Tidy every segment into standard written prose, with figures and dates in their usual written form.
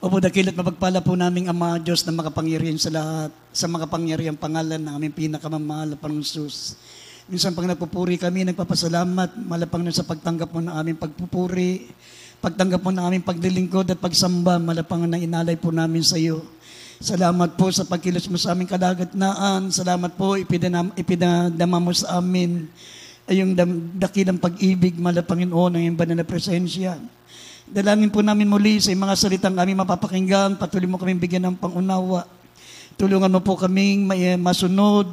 Opo, dakila't mapagpala po naming Ama Diyos na makapangyarihan sa lahat, sa makapangyarihang pangalan ng aming pinakamamahal na Panginoong Hesus. Minsan pag nagpupuri kami, nagpapasalamat, malapang na sa pagtanggap mo ng aming pagpupuri, pagtanggap mo ng aming paglilingkod at pagsamba, malapang na inalay po namin sa iyo. Salamat po sa pagkilos mo sa aming kalagitnaan. Salamat po, ipinadama mo sa amin ay yung dakilang pag-ibig, Panginoon, ng iyong banal na presensya. Dalangin po namin muli sa mga salitang aming mapapakinggan. Patuloy mo kaming bigyan ng pangunawa. Tulungan mo po kaming masunod,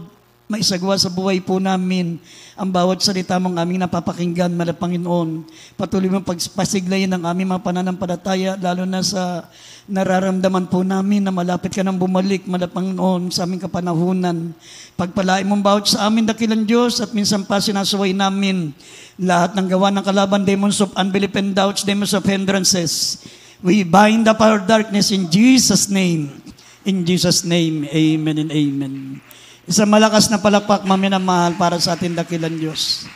maisagwa sa buhay po namin ang bawat salita mong aming napapakinggan, Panginoon. Patuloy mo pagpasiglayin ng aming mga pananampalataya, lalo na sa nararamdaman po namin na malapit ka nang bumalik, Panginoon, sa aming kapanahunan. Pagpalain mong bawat sa amin, dakilang Diyos, at minsan pa sinasaway namin lahat ng gawa ng kalaban, demons of unbelief and doubts, demons of hindrances. We bind up our darkness in Jesus' name. In Jesus' name, amen and amen. Isang malakas na palakpak, maminamahal, para sa ating dakilang Diyos.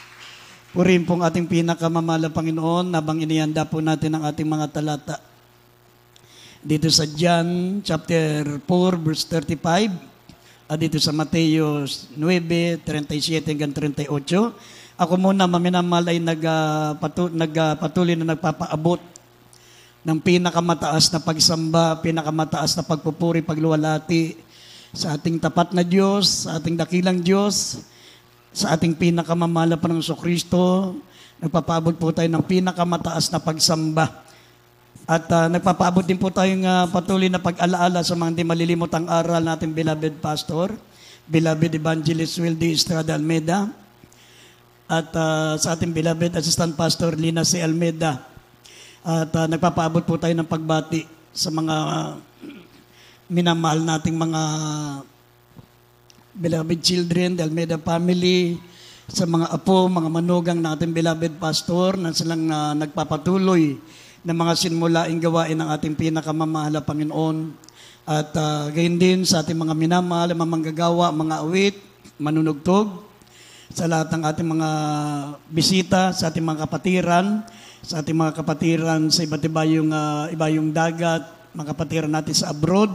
Purihin pong ating pinakamamahal na Panginoon, habang inihanda po natin ang ating mga talata. Dito sa John chapter 4, verse 35, at dito sa Mateo 9, 37 hanggang 38. Ako muna, maminamahal, ay nagpatuloy na nagpapaabot ng pinakamataas na pagsamba, pinakamataas na pagpupuri, pagluwalhati sa ating tapat na Diyos, sa ating dakilang Diyos, sa ating pinakamamahal na Panginoong Kristo. Nagpapaabot po tayo ng pinakamataas na pagsamba. At nagpapaabot din po tayong patuloy na pag-alaala sa mga hindi malilimot ang aral natin, beloved pastor, beloved evangelist Wildy Estrada Almeida, at sa ating beloved assistant pastor Lina C. Almeida. At nagpapaabot po tayo ng pagbati sa mga minamahal nating mga beloved children, the Almeida family, sa mga apo, mga manugang natin beloved pastor na silang nagpapatuloy ng mga sinmulaing gawain ng ating pinakamamahal na Panginoon. At gayon din sa ating mga minamahal, mga manggagawa, mga awit, manunugtog, sa lahat ng ating mga bisita, sa ating mga kapatiran, sa ating mga kapatiran sa iba't iba yung dagat, mga kapatiran natin sa abroad,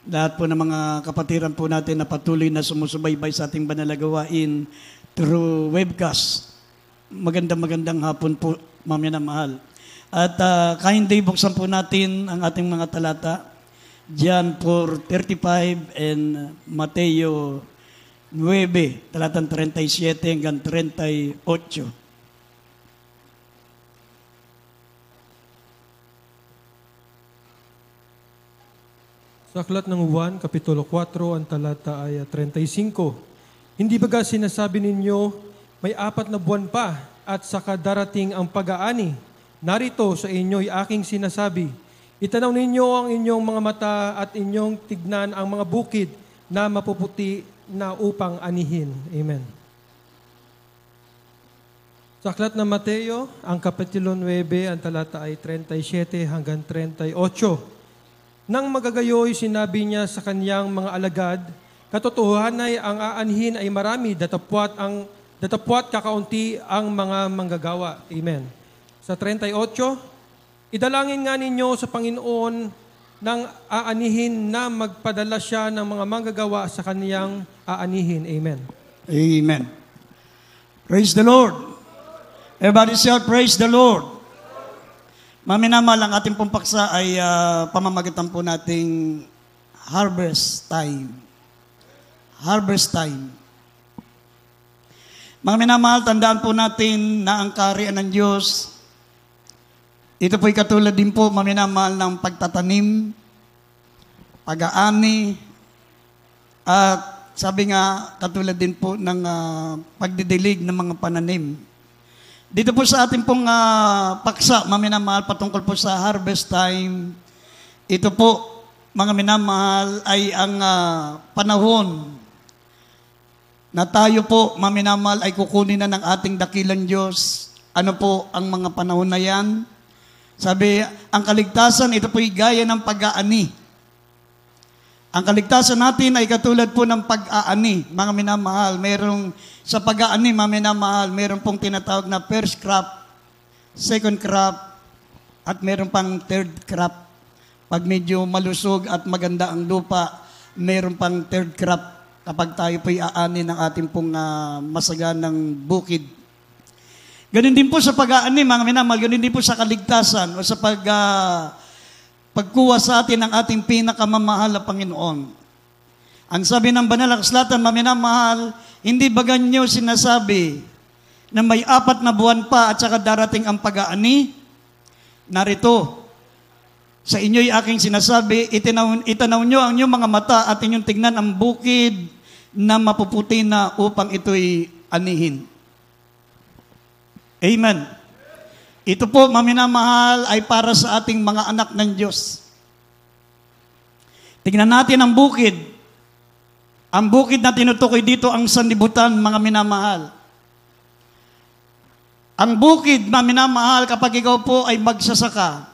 lahat po ng mga kapatiran po natin na patuloy na sumusubaybay sa ating banal na gawain through webcast. Magandang hapon po, mamaya na mahal. At kahindi buksan po natin ang ating mga talata, John 4:35 and Mateo 9, talatang 37 hanggang 38. Sa aklat ng Juan, Kapitulo 4, ang talata ay 35. Hindi baga sinasabi ninyo, may 4 na buwan pa at saka darating ang pag-aani? Narito sa inyo'y aking sinasabi, itanaw ninyo ang inyong mga mata at inyong tignan ang mga bukid na mapuputi na upang anihin. Amen. Sa aklat ng Mateo, ang Kapitulo 9, ang talata ay 37 hanggang 38. Nang magagayoy, sinabi niya sa kanyang mga alagad, katotohanan ay ang aanhin ay marami, datapwat kakaunti ang mga manggagawa. Amen. Sa 38, idalangin nga ninyo sa Panginoon nang aanihin na magpadala siya ng mga manggagawa sa kaniyang aanihin. Amen. Amen. Praise the Lord. Everybody shout, praise the Lord. Maminamahal, ang ating pong paksa ay pamamagitan po nating harvest time. Harvest time. Mga minamahal, tandaan po natin na ang kaharian ng Diyos, ito po'y katulad din po, maminamahal, ng pagtatanim, pag-aani, at sabi nga, katulad din po ng pagdidilig ng mga pananim. Dito po sa ating pong paksa, maminamahal, patungkol po sa harvest time, ito po, mga minamahal, ay ang panahon na tayo po, maminamahal, ay kukunin na ng ating dakilang Diyos. Ano po ang mga panahon na yan? Sabi, ang kaligtasan, ito po'y gaya ng pag-aani. Ang kaligtasan natin ay katulad po ng pag-aani, mga minamahal. Merong, sa pag-aani, mga minamahal, meron pong tinatawag na first crop, second crop, at meron pang third crop. Pag medyo malusog at maganda ang lupa, mayroon pang third crop kapag tayo po'y aani ng ating pong masaganang bukid. Ganun din po sa pag-aani, mga minamahal, ganun din po sa kaligtasan o sa pagkuha sa atin ng ating pinakamamahal na Panginoon. Ang sabi ng banal na kasulatan, mga minamahal, hindi ba ganyo sinasabi na may 4 na buwan pa at saka darating ang pag-aani? Narito, sa inyo'y aking sinasabi, itanaw nyo ang inyong mga mata at inyong tignan ang bukid na mapuputi na upang ito'y anihin. Amen. Ito po, maminamahal, ay para sa ating mga anak ng Diyos. Tignan natin ang bukid. Ang bukid na tinutukoy dito ang sanlibutan, mga minamahal. Ang bukid, mga minamahal, kapag ikaw po ay magsasaka,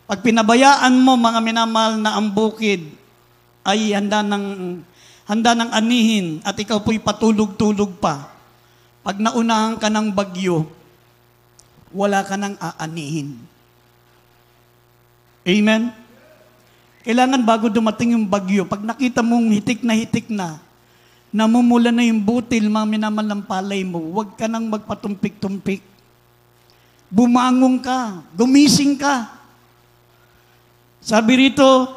pag pinabayaan mo, mga minamahal, na ang bukid ay handa ng anihin at ikaw po'y patulog-tulog pa, pag naunahan ka ng bagyo, wala ka nang aanihin. Amen? Kailangan bago dumating yung bagyo, pag nakita mong hitik na, namumula na yung butil, mga minamahal, ng palay mo, huwag ka nang magpatumpik-tumpik. Bumangon ka, gumising ka. Sabi rito,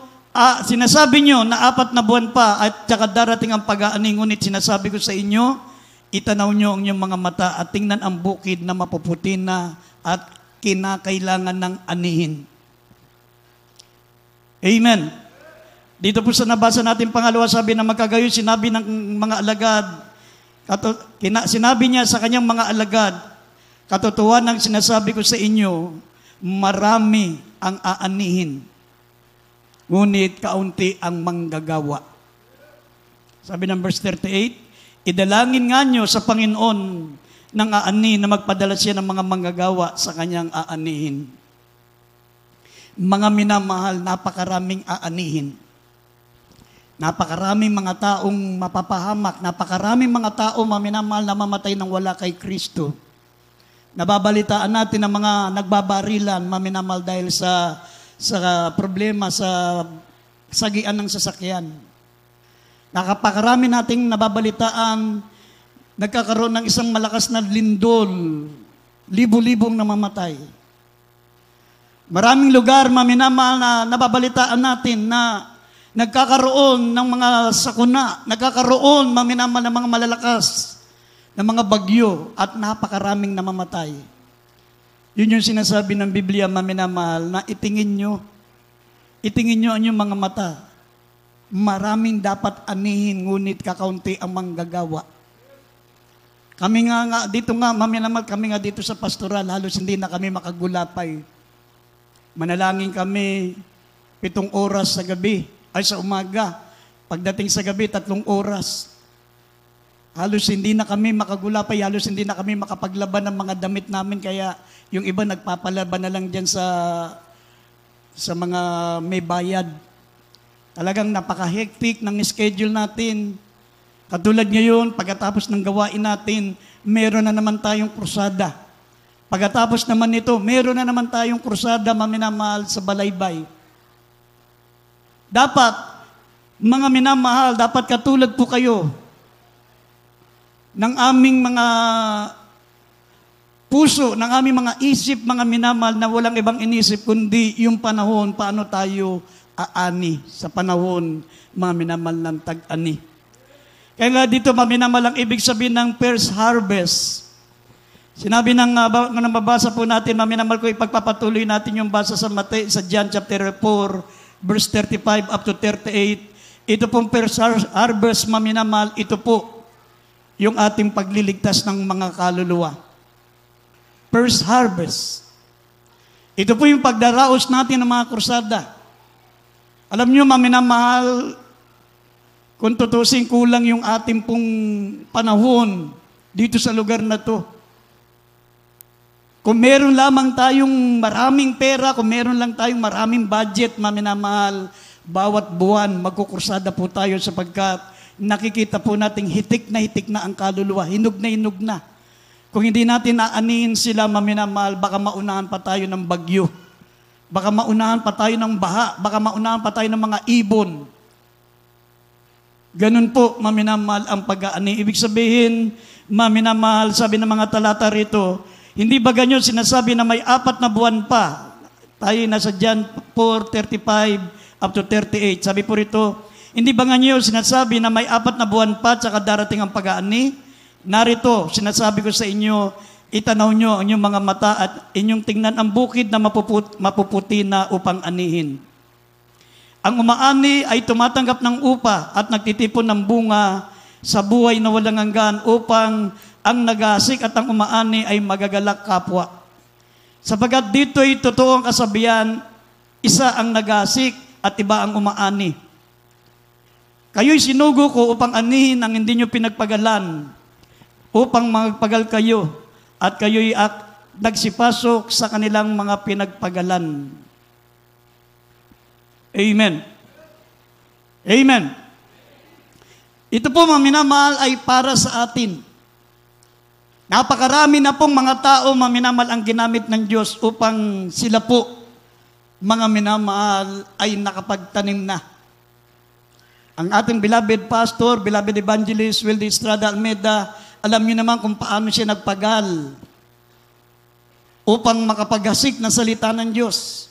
sinasabi nyo na 4 na buwan pa at saka darating ang pag-aani, ngunit sinasabi ko sa inyo, itanaw nyo ang inyong mga mata at tingnan ang bukid na mapuputi na at kinakailangan ng anihin. Amen. Dito po sa nabasa natin pangalawa, sabi na magkagayon, sinabi ng mga alagad, sinabi niya sa kanyang mga alagad, katotohanan ng sinasabi ko sa inyo, marami ang aanihin, ngunit kaunti ang manggagawa. Sabi ng verse 38, idalangin nga nyo sa Panginoon ng aani na magpadala siya ng mga manggagawa sa kanyang aanihin. Mga minamahal, napakaraming aanihin. Napakaraming mga taong mapapahamak, napakaraming mga tao, mga minamahal, na mamatay nang wala kay Kristo. Nababalitaan natin ang mga nagbabarilan, mga minamahal, dahil sa problema sa sagian ng sasakyan. Nakapakarami nating nababalitaan, nagkakaroon ng isang malakas na lindol, libo-libong namamatay. Maraming lugar, maminamahal, na nababalitaan natin na nagkakaroon ng mga sakuna, nagkakaroon, maminamahal, ng mga malalakas na mga bagyo at napakaraming namamatay. Yun yung sinasabi ng Biblia, maminamahal, na itingin nyo ang inyong mga mata. Maraming dapat anihin, ngunit kakaunti ang manggagawa. Kami nga dito nga, maminamahal, kami nga dito sa pastoral, halos hindi na kami makagulapay. Manalangin kami 7 oras sa gabi, ay sa umaga. Pagdating sa gabi, 3 oras. Halos hindi na kami makagulapay, halos hindi na kami makapaglaban ng mga damit namin, kaya yung iba nagpapalaban na lang dyan sa mga may bayad. Talagang napaka-hectic ng schedule natin. Katulad ngayon, pagkatapos ng gawain natin, meron na naman tayong krusada. Pagkatapos naman nito, meron na naman tayong krusada, maminamahal, sa Balaybay. Dapat, mga minamahal, dapat katulad po kayo ng aming mga puso, ng aming mga isip, mga minamahal, na walang ibang inisip kundi yung panahon, paano tayo aani sa panahon, mga minamahal, ng tag-ani. Kaya nga dito, mga minamahal, ang ibig sabihin ng first harvest. Sinabi nang mabasa po natin, mga minamahal ko, ipagpapatuloy natin yung basa sa John chapter 4, verse 35 up to 38. Ito pong first harvest, mga minamahal, ito po yung ating pagliligtas ng mga kaluluwa. First harvest. Ito po yung pagdaraos natin ng mga krusada. Alam nyo, mga minamahal, kung tutusin, kulang yung ating pong panahon dito sa lugar na to. Kung meron lamang tayong maraming pera, kung meron lang tayong maraming budget, mga minamahal, bawat buwan magkukursada po tayo sapagkat nakikita po nating hitik na ang kaluluwa, hinog na. Kung hindi natin aanihin sila, mga minamahal, baka maunahan pa tayo ng bagyo. Baka maunahan pa tayo ng baha, baka maunahan pa tayo ng mga ibon. Ganun po, maminamahal ang pag-aani. Ibig sabihin, maminamahal, sabi ng mga talata rito, hindi ba ganyan sinasabi na may 4 na buwan pa? Tayo nasa John 4:35 up to 38. Sabi po rito, hindi ba ganyan sinasabi na may 4 na buwan pa tsaka darating ang pag-aani? Narito, sinasabi ko sa inyo, itanaw nyo ang inyong mga mata at inyong tingnan ang bukid na mapuputi na upang anihin. Ang umaani ay tumatanggap ng upa at nagtitipon ng bunga sa buhay na walang hanggan upang ang nagasik at ang umaani ay magagalak kapwa. Sapagat dito'y totoo ang kasabihan, isa ang nagasik at iba ang umaani. Kayo'y sinugo ko upang anihin ang hindi nyo pinagpagalan, upang magpagal kayo, at kayo'y nagsipasok sa kanilang mga pinagpagalan. Amen. Amen. Ito po, mga minamahal, ay para sa atin. Napakarami na pong mga tao, mga minamahal, ang ginamit ng Diyos upang sila po, mga minamahal, ay nakapagtanim na. Ang ating beloved pastor, beloved evangelist, Wildy Estrada Almeida, alam niyo naman kung paano siya nagpagal upang makapaghasik ng salita ng Diyos.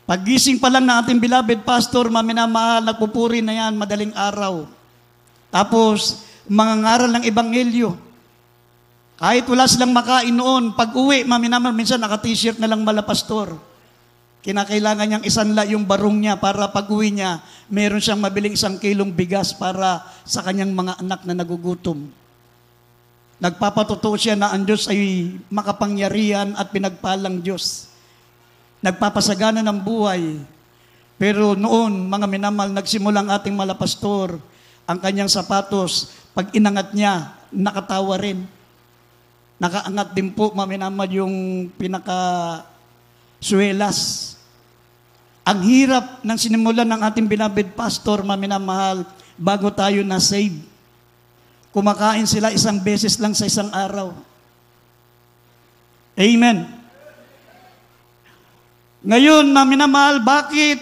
Paggising pa lang ng ating beloved pastor, maminamahal, nagpupuri na yan, madaling araw. Tapos, mga ngaral ng Ebanghelyo. Kahit wala silang makain noon, pag uwi, maminamahal, minsan naka-t-shirt na lang mala pastor. Kinakailangan niyang isanla yung barong niya para pag uwi niya, meron siyang mabiling 1 kilong bigas para sa kanyang mga anak na nagugutom. Nagpapatotoo siya na ang Diyos ay makapangyarihan at pinagpalang Diyos. Nagpapasagana ng buhay. Pero noon, mga minamahal, nagsimulang ating malapastor, ang kanyang sapatos, pag inangat niya, nakatawa rin. Nakaangat din po, mga minamahal, yung pinaka-suelas. Ang hirap ng sinimulan ng ating beloved pastor, mga minamahal, bago tayo na-save. Kumakain sila 1 beses lang sa isang araw. Amen. Ngayon, mga minamahal, bakit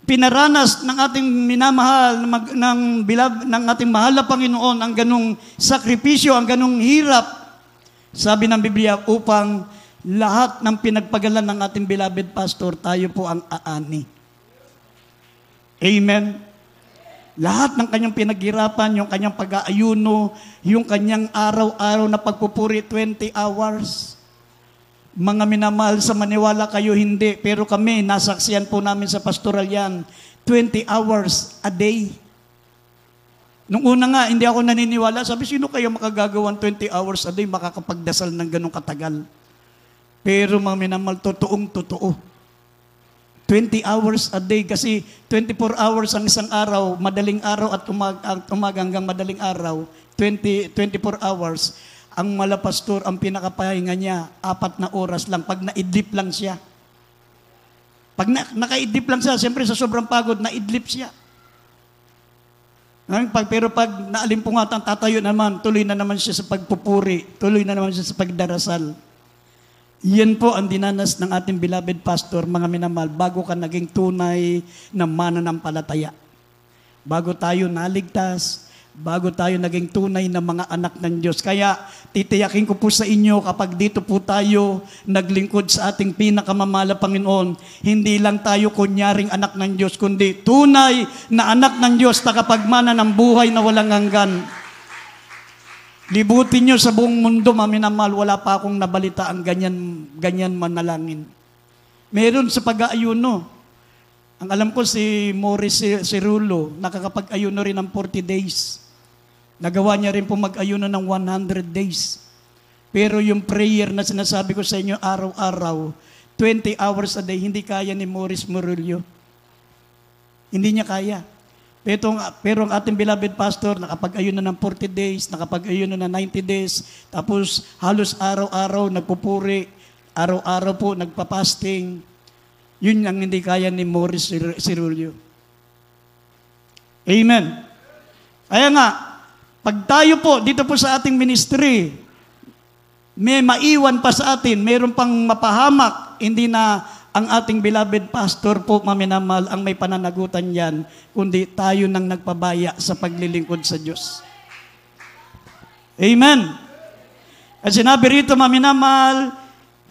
pinaranas ng ating minamahal, ng ating mahal na Panginoon ang ganong sakripisyo, ang ganong hirap? Sabi ng Biblia, upang lahat ng pinagpagalan ng ating beloved pastor, tayo po ang aani. Amen. Lahat ng kanyang pinaghirapan, yung kanyang pag-aayuno, yung kanyang araw-araw na pagpupuri, 20 hours. Mga minamahal, sa maniwala kayo hindi, pero kami, nasaksiyan po namin sa pastoral yan, 20 hours a day. Nung una nga, hindi ako naniniwala, sabi, sino kayo makagagawang 20 hours a day, makakapagdasal ng ganong katagal? Pero mga minamahal, totoong-totoo. 20 hours a day, kasi 24 hours ang isang araw, madaling araw at umaga hanggang madaling araw, 24 hours. Ang malapastor, ang pinakapahinga niya, 4 na oras lang, pag naidlip lang siya. Pag nakaidlip lang siya, siyempre sa sobrang pagod, naidlip siya. Pero pag naalimpungatan, tatayo naman, tuloy na naman siya sa pagpupuri, tuloy na naman siya sa pagdarasal. Yan po ang dinanas ng ating beloved pastor, mga minamahal, bago ka naging tunay na mananampalataya. Bago tayo naligtas, bago tayo naging tunay na mga anak ng Diyos. Kaya titiyakin ko po sa inyo, kapag dito po tayo naglingkod sa ating pinakamamahal na Panginoon, hindi lang tayo kunyaring anak ng Diyos, kundi tunay na anak ng Diyos na kapagmana ng buhay na walang hanggan. Libutin nyo sa buong mundo, maminamahal, wala pa akong nabalita ang ganyan manalangin. Meron sa pag-aayuno. Ang alam ko si Morris Cirulo, nakakapag-ayuno rin ng 40 days. Nagawa niya rin po mag-ayuno ng 100 days. Pero yung prayer na sinasabi ko sa inyo araw-araw, 20 hours a day, hindi kaya ni Morris Murillo. Hindi niya kaya. Pero ang ating beloved pastor, nakapag-ayuno ng 40 days, nakapag-ayuno ng 90 days, tapos halos araw-araw nagpupuri, araw-araw po nagpa-fasting. Yun ang hindi kaya ni Morris Cirulo. Amen. Kaya nga, pag tayo po, dito po sa ating ministry, may maiwan pa sa atin, mayroon pang mapahamak, hindi na ang ating beloved pastor po, maminamahal, ang may pananagutan yan, kundi tayo nang nagpabaya sa paglilingkod sa Diyos. Amen. At sinabi rito, maminamahal,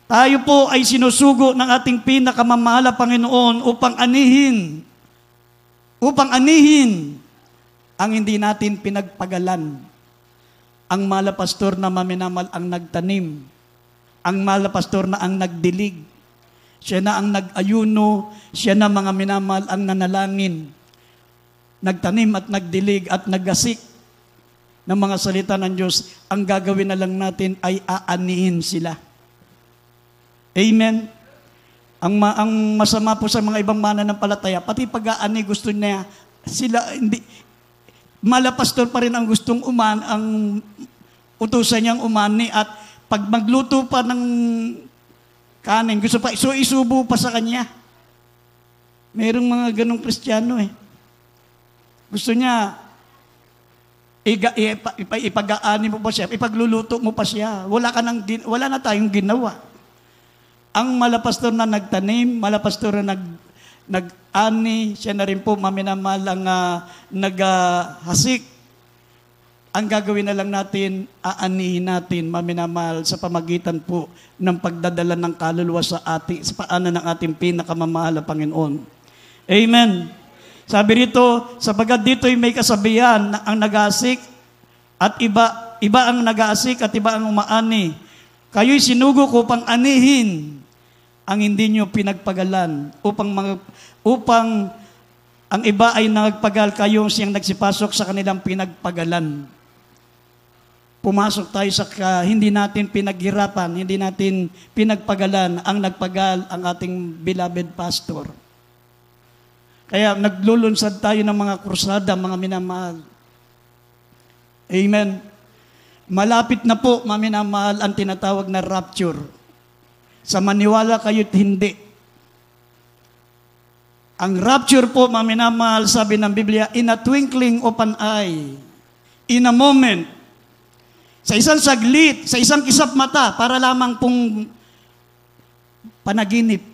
tayo po ay sinusugo ng ating pinakamamahal na Panginoon upang anihin ang hindi natin pinagpagalan. Ang mahal na pastor na maminamal ang nagtanim. Ang mahal na pastor na ang nagdilig. Siya na ang nag-ayuno. Siya na mga minamahal ang nanalangin. Nagtanim at nagdilig at naggasik ng mga salita ng Diyos. Ang gagawin na lang natin ay aanihin sila. Amen. Ang masama po sa mga ibang mananampalataya, pati pag-aani gusto niya, sila hindi, malapastor pa rin ang gustong ang utusan niyang umani, at pag magluto pa ng kanin, gusto pa, isubo pa sa kanya. Merong mga ganong Kristiyano eh. Gusto niya, ipag-aani mo pa siya, ipagluluto mo pa siya. Wala na tayong ginawa. Ang malapastor na nagtanim, malapastor na nag-ani, siya na rin po maminamahal ang naghasik. Ang gagawin na lang natin, aanihin natin, maminamahal, sa pamagitan po ng pagdadala ng kaluluwa sa paanan ng ating pinakamamahal na Panginoon. Amen. Sabi rito, sapagat dito'y may kasabihan na ang naghasik at iba ang naghasik at iba ang umaani. Kayo'y sinugo ko upang anihin ang hindi nyo pinagpagalan, upang ang iba ay nagpagal, kayo siyang nagsipasok sa kanilang pinagpagalan. Pumasok tayo sa hindi natin pinaghirapan, hindi natin pinagpagalan, ang nagpagal ang ating beloved pastor. Kaya naglulunsad tayo ng mga krusada, mga minamahal. Amen. Malapit na po, maminamahal, ang tinatawag na rapture. Sa maniwala kayo't hindi. Ang rapture po, maminamahal, sabi ng Biblia, in a twinkling of an eye, in a moment, sa isang saglit, sa isang kisap mata, para lamang pong panaginip.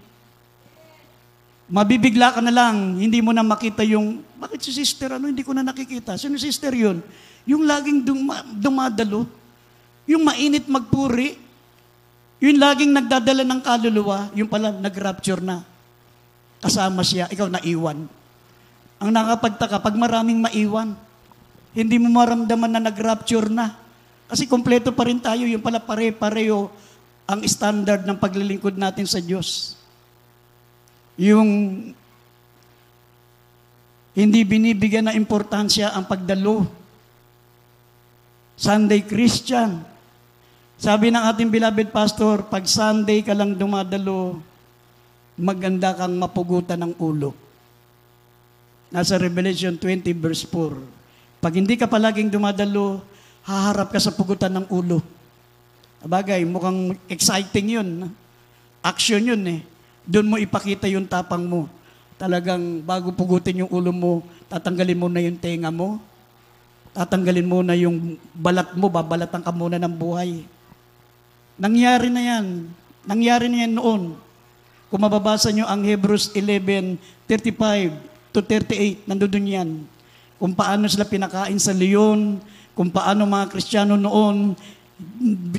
Mabibigla ka na lang, hindi mo na makita yung, bakit si sister, hindi ko na nakikita. Sino sister yun? Yung laging dumadalo, yung mainit magpuri, yung laging nagdadala ng kaluluwa, yung pala nag-rapture na. Kasama siya, ikaw naiwan. Ang nakapagtaka, pag maraming maiwan, hindi mo maramdaman na nag-rapture na. Kasi kompleto pa rin tayo, yung pala pare-pareho ang standard ng paglilingkod natin sa Diyos. Yung hindi binibigyan na importansya ang pagdalo. Sunday Christian. Sabi ng ating beloved pastor, pag Sunday ka lang dumadalo, maganda kang mapugutan ng ulo. Nasa Revelation 20 verse 4. Pag hindi ka palaging dumadalo, haharap ka sa pugutan ng ulo. Bagay, mukhang exciting yun. Action yun eh. Doon mo ipakita yung tapang mo. Talagang bago pugutin yung ulo mo, tatanggalin mo na yung tenga mo, tatanggalin mo na yung balat mo, babalatan ka muna ng buhay. Nangyari na yan. Nangyari na yan noon. Kung mababasa nyo ang Hebrews 11:35 to 38, nandoon yan. Kung paano sila pinakain sa leon, kung paano mga Kristiyano noon,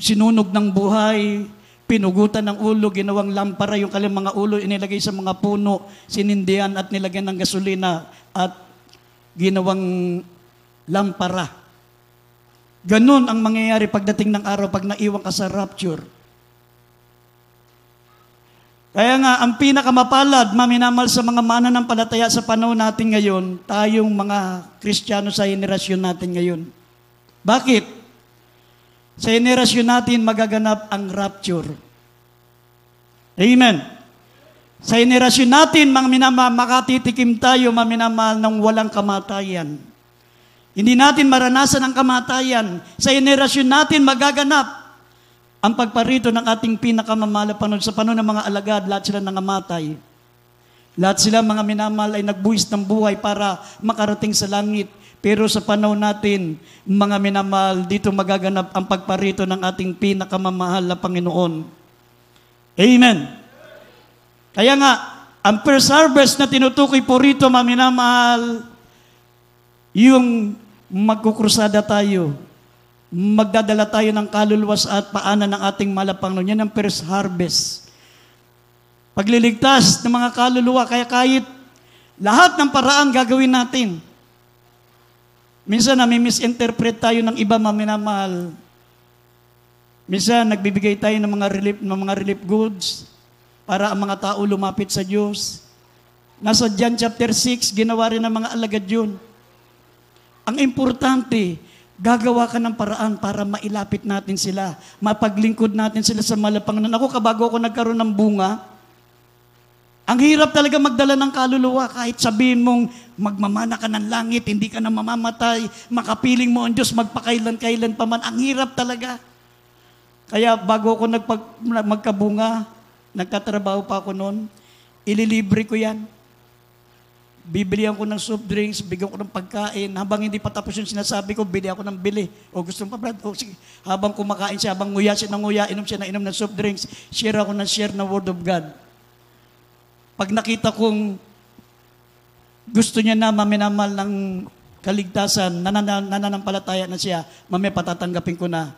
sinunog ng buhay, pinugutan ng ulo, ginawang lampara, yung kanilang mga ulo, inilagay sa mga puno, sinindihan at nilagyan ng gasolina at ginawang lampara. Ganun ang mangyayari pagdating ng araw pag naiwan ka sa rapture. Kaya nga, ang pinakamapalad, maminamahal sa mga mananampalataya sa panahon natin ngayon, tayong mga Kristiyano sa henerasyon natin ngayon. Bakit? Sa henerasyon natin magaganap ang rapture. Amen. Sa henerasyon natin, mga minamahal, makatitikim tayo, maminamahal, ng walang kamatayan. Hindi natin maranasan ang kamatayan. Sa henerasyon natin magaganap ang pagparito ng ating pinakamamahal na Panginoon. Sa panahon ng mga alagad, lahat sila nangamatay. Lahat sila mga minamahal ay nagbuwis ng buhay para makarating sa langit. Pero sa panahon natin, mga minamahal, dito magaganap ang pagparito ng ating pinakamamahal na Panginoon. Amen. Kaya nga, ang first harvest na tinutukoy po rito, mga minamahal, yung magkukrusada tayo, magdadala tayo ng kaluluwas at paanan ng ating mahal na Panginoon. Yan ang first harvest. Pagliligtas ng mga kaluluwa, kaya kahit lahat ng paraan gagawin natin. Minsan nami-misinterpret tayo ng iba, minamahal. Minsan nagbibigay tayo ng mga relief goods para ang mga tao lumapit sa Diyos. Nasa John chapter 6, ginawa rin ng mga alagad yun. Ang importante, gagawa ka ng paraan para mailapit natin sila, mapaglingkod natin sila sa Panginoon. Ako, kabago ako nagkaroon ng bunga, ang hirap talaga magdala ng kaluluwa. Kahit sabihin mong magmamana ka ng langit, hindi ka na mamamatay, makapiling mo ang Diyos, magpakailan-kailan pa man. Ang hirap talaga. Kaya bago ako magkabunga, nagtatrabaho pa ako noon, ililibre ko yan. Bibilihan ko ng soft drinks, bigyan ko ng pagkain. Habang hindi pa tapos yung sinasabi ko, bili ako ng bili. O gusto mo pa, Brad? O sige. Habang kumakain siya, habang nguya siya ng nguya, inom siya ng soft drinks, share ako ng share ng Word of God. Pag nakita kong gusto niya na maminamal ng kaligtasan, nananampalataya na siya, mamaya patatanggapin ko na.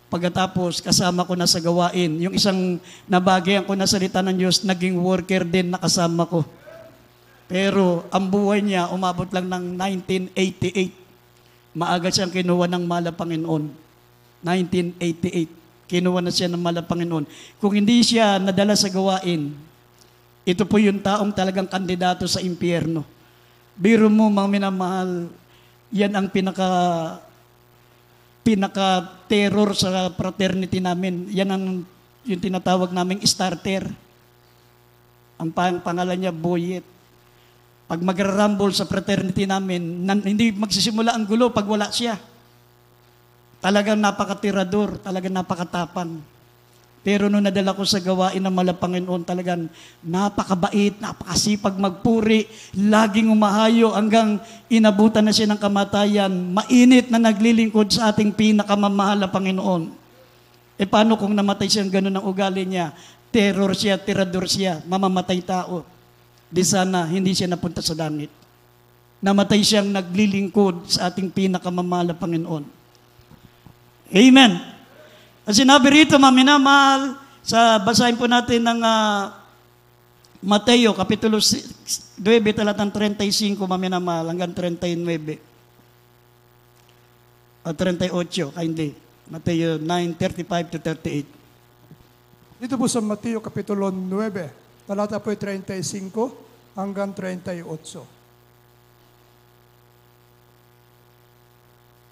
Pagkatapos, kasama ko na sa gawain. Yung isang nabagayan ko na salita ng Diyos, naging worker din na kasama ko. Pero ang buhay niya, umabot lang ng 1988. Maaga siyang kinuha ng mahal na Panginoon. 1988. Kinuha na siya ng mahal na Panginoon. Kung hindi siya nadala sa gawain, ito po yung taong talagang kandidato sa impyerno. Biro mo, mga minamahal, yan ang pinaka-terror sa fraternity namin. Yan ang yung tinatawag naming starter. Ang pangalan niya, Boyet. Pag magra-rumble sa fraternity namin, hindi magsisimula ang gulo pag wala siya. Talagang napakatirador, talagang napakatapang. Pero nung nadala ko sa gawain ng mahal na Panginoon, talagang napakabait, napakasipag magpuri, laging umahayo hanggang inabutan na siya ng kamatayan, mainit na naglilingkod sa ating pinakamamahal na Panginoon. E paano kung namatay siyang gano'n ang ugali niya? Terror siya, tirador siya, mamamatay tao. Di sana hindi siya napunta sa langit. Namatay siyang naglilingkod sa ating pinakamamahal na Panginoon. Amen. Ang sinabi rito, mga minamahal, basahin po natin ng Mateo, Kapitulo 9, talatang 35, mga minamahal, hanggang 39. O 38, kindly. Mateo 9:35 to 38. Dito po sa Mateo, Kapitulo 9, talata po 35 hanggang 38.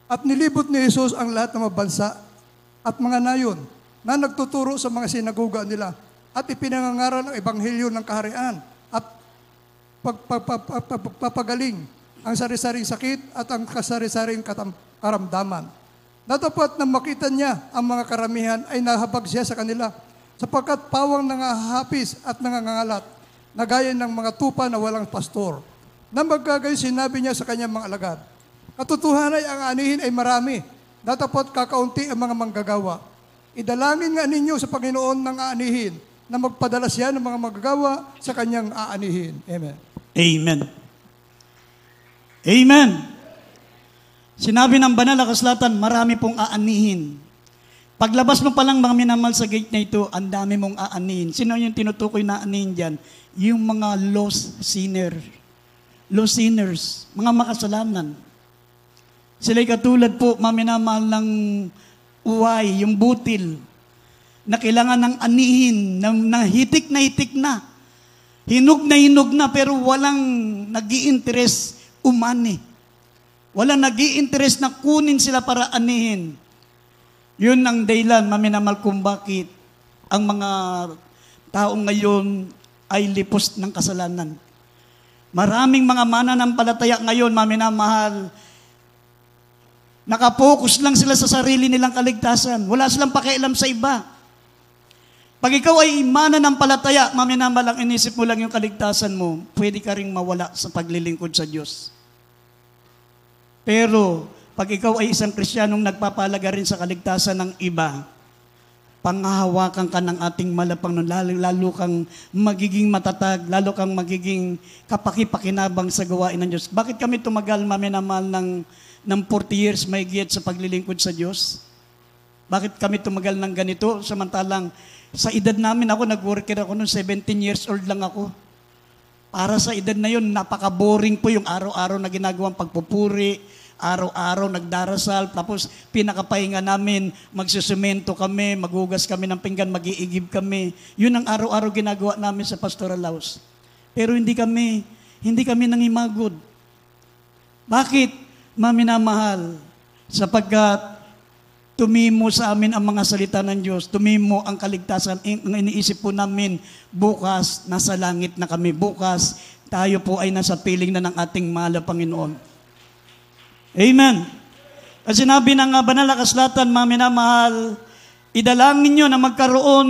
At nilibot ni Jesus ang lahat ng mga bansa at mga nayon na nagtuturo sa mga sinagoga nila at ipinangangaral ang ebanghelyo ng kaharian at pagpapagaling ang sari-saring sakit at ang kasari-saring karamdaman. Datapot na makita niya ang mga karamihan ay nahabag siya sa kanila sapagkat pawang nangahapis at nangangalat na gaya ng mga tupa na walang pastor. Na magkagayon sinabi niya sa kanyang mga alagad, katotohanan ay ang anihin ay marami, datapot kakaunti ang mga manggagawa. Idalangin nga ninyo sa Panginoon ng aanihin na magpadala siya ng mga manggagawa sa kanyang aanihin. Amen. Amen. Amen. Sinabi ng banal na kasulatan, marami pong aanihin. Paglabas mo pa lang mga minamahal sa gate na ito, ang dami mong aanihin. Sino yung tinutukoy na aanihin dyan? Yung mga lost sinners, mga makasalanan. Sila'y katulad po, maminamahal ng uway, yung butil, na kailangan ng anihin, na hitik na, hinog na, pero walang nag-i-interest umani. Walang nag-i-interest na kunin sila para anihin. Yun ang dahilan, maminamahal, kung bakit ang mga taong ngayon ay lipos ng kasalanan. Maraming mga mananampalataya ngayon, maminamahal, nakapokus lang sila sa sarili nilang kaligtasan. Wala silang pakialam sa iba. Pag ikaw ay mananampalataya, maminamahal, ang inisip mo lang yung kaligtasan mo, pwede ka ring mawala sa paglilingkod sa Diyos. Pero pag ikaw ay isang Kristiyanong nagpapalaga rin sa kaligtasan ng iba, panghahawakan ka ng ating malapang nun, lalo kang magiging matatag, lalo kang magiging kapaki-pakinabang sa gawain ng Diyos. Bakit kami tumagal, maminamahal, ng 40 years may giyat sa paglilingkod sa Diyos? Bakit kami tumagal ng ganito? Samantalang sa edad namin, ako nag-worker ako noon, 17 years old lang ako. Para sa edad na yun, napaka-boring po yung araw-araw na ginagawang pagpupuri, araw-araw nagdarasal, tapos pinakapahinga namin, magsusumento kami, maghugas kami ng pinggan, mag-iigib kami. Yun ang araw-araw ginagawa namin sa pastoral house. Pero hindi kami nangimagod. Bakit? Maminamahal, sapagkat tumimo sa amin ang mga salita ng Diyos, tumimo ang kaligtasan. Ang iniisip po namin, bukas nasa langit na kami, bukas tayo po ay nasa piling na ng ating mahal na Panginoon. Amen. At sinabi ng banal na kasulatan, maminamahal, idalangin nyo na magkaroon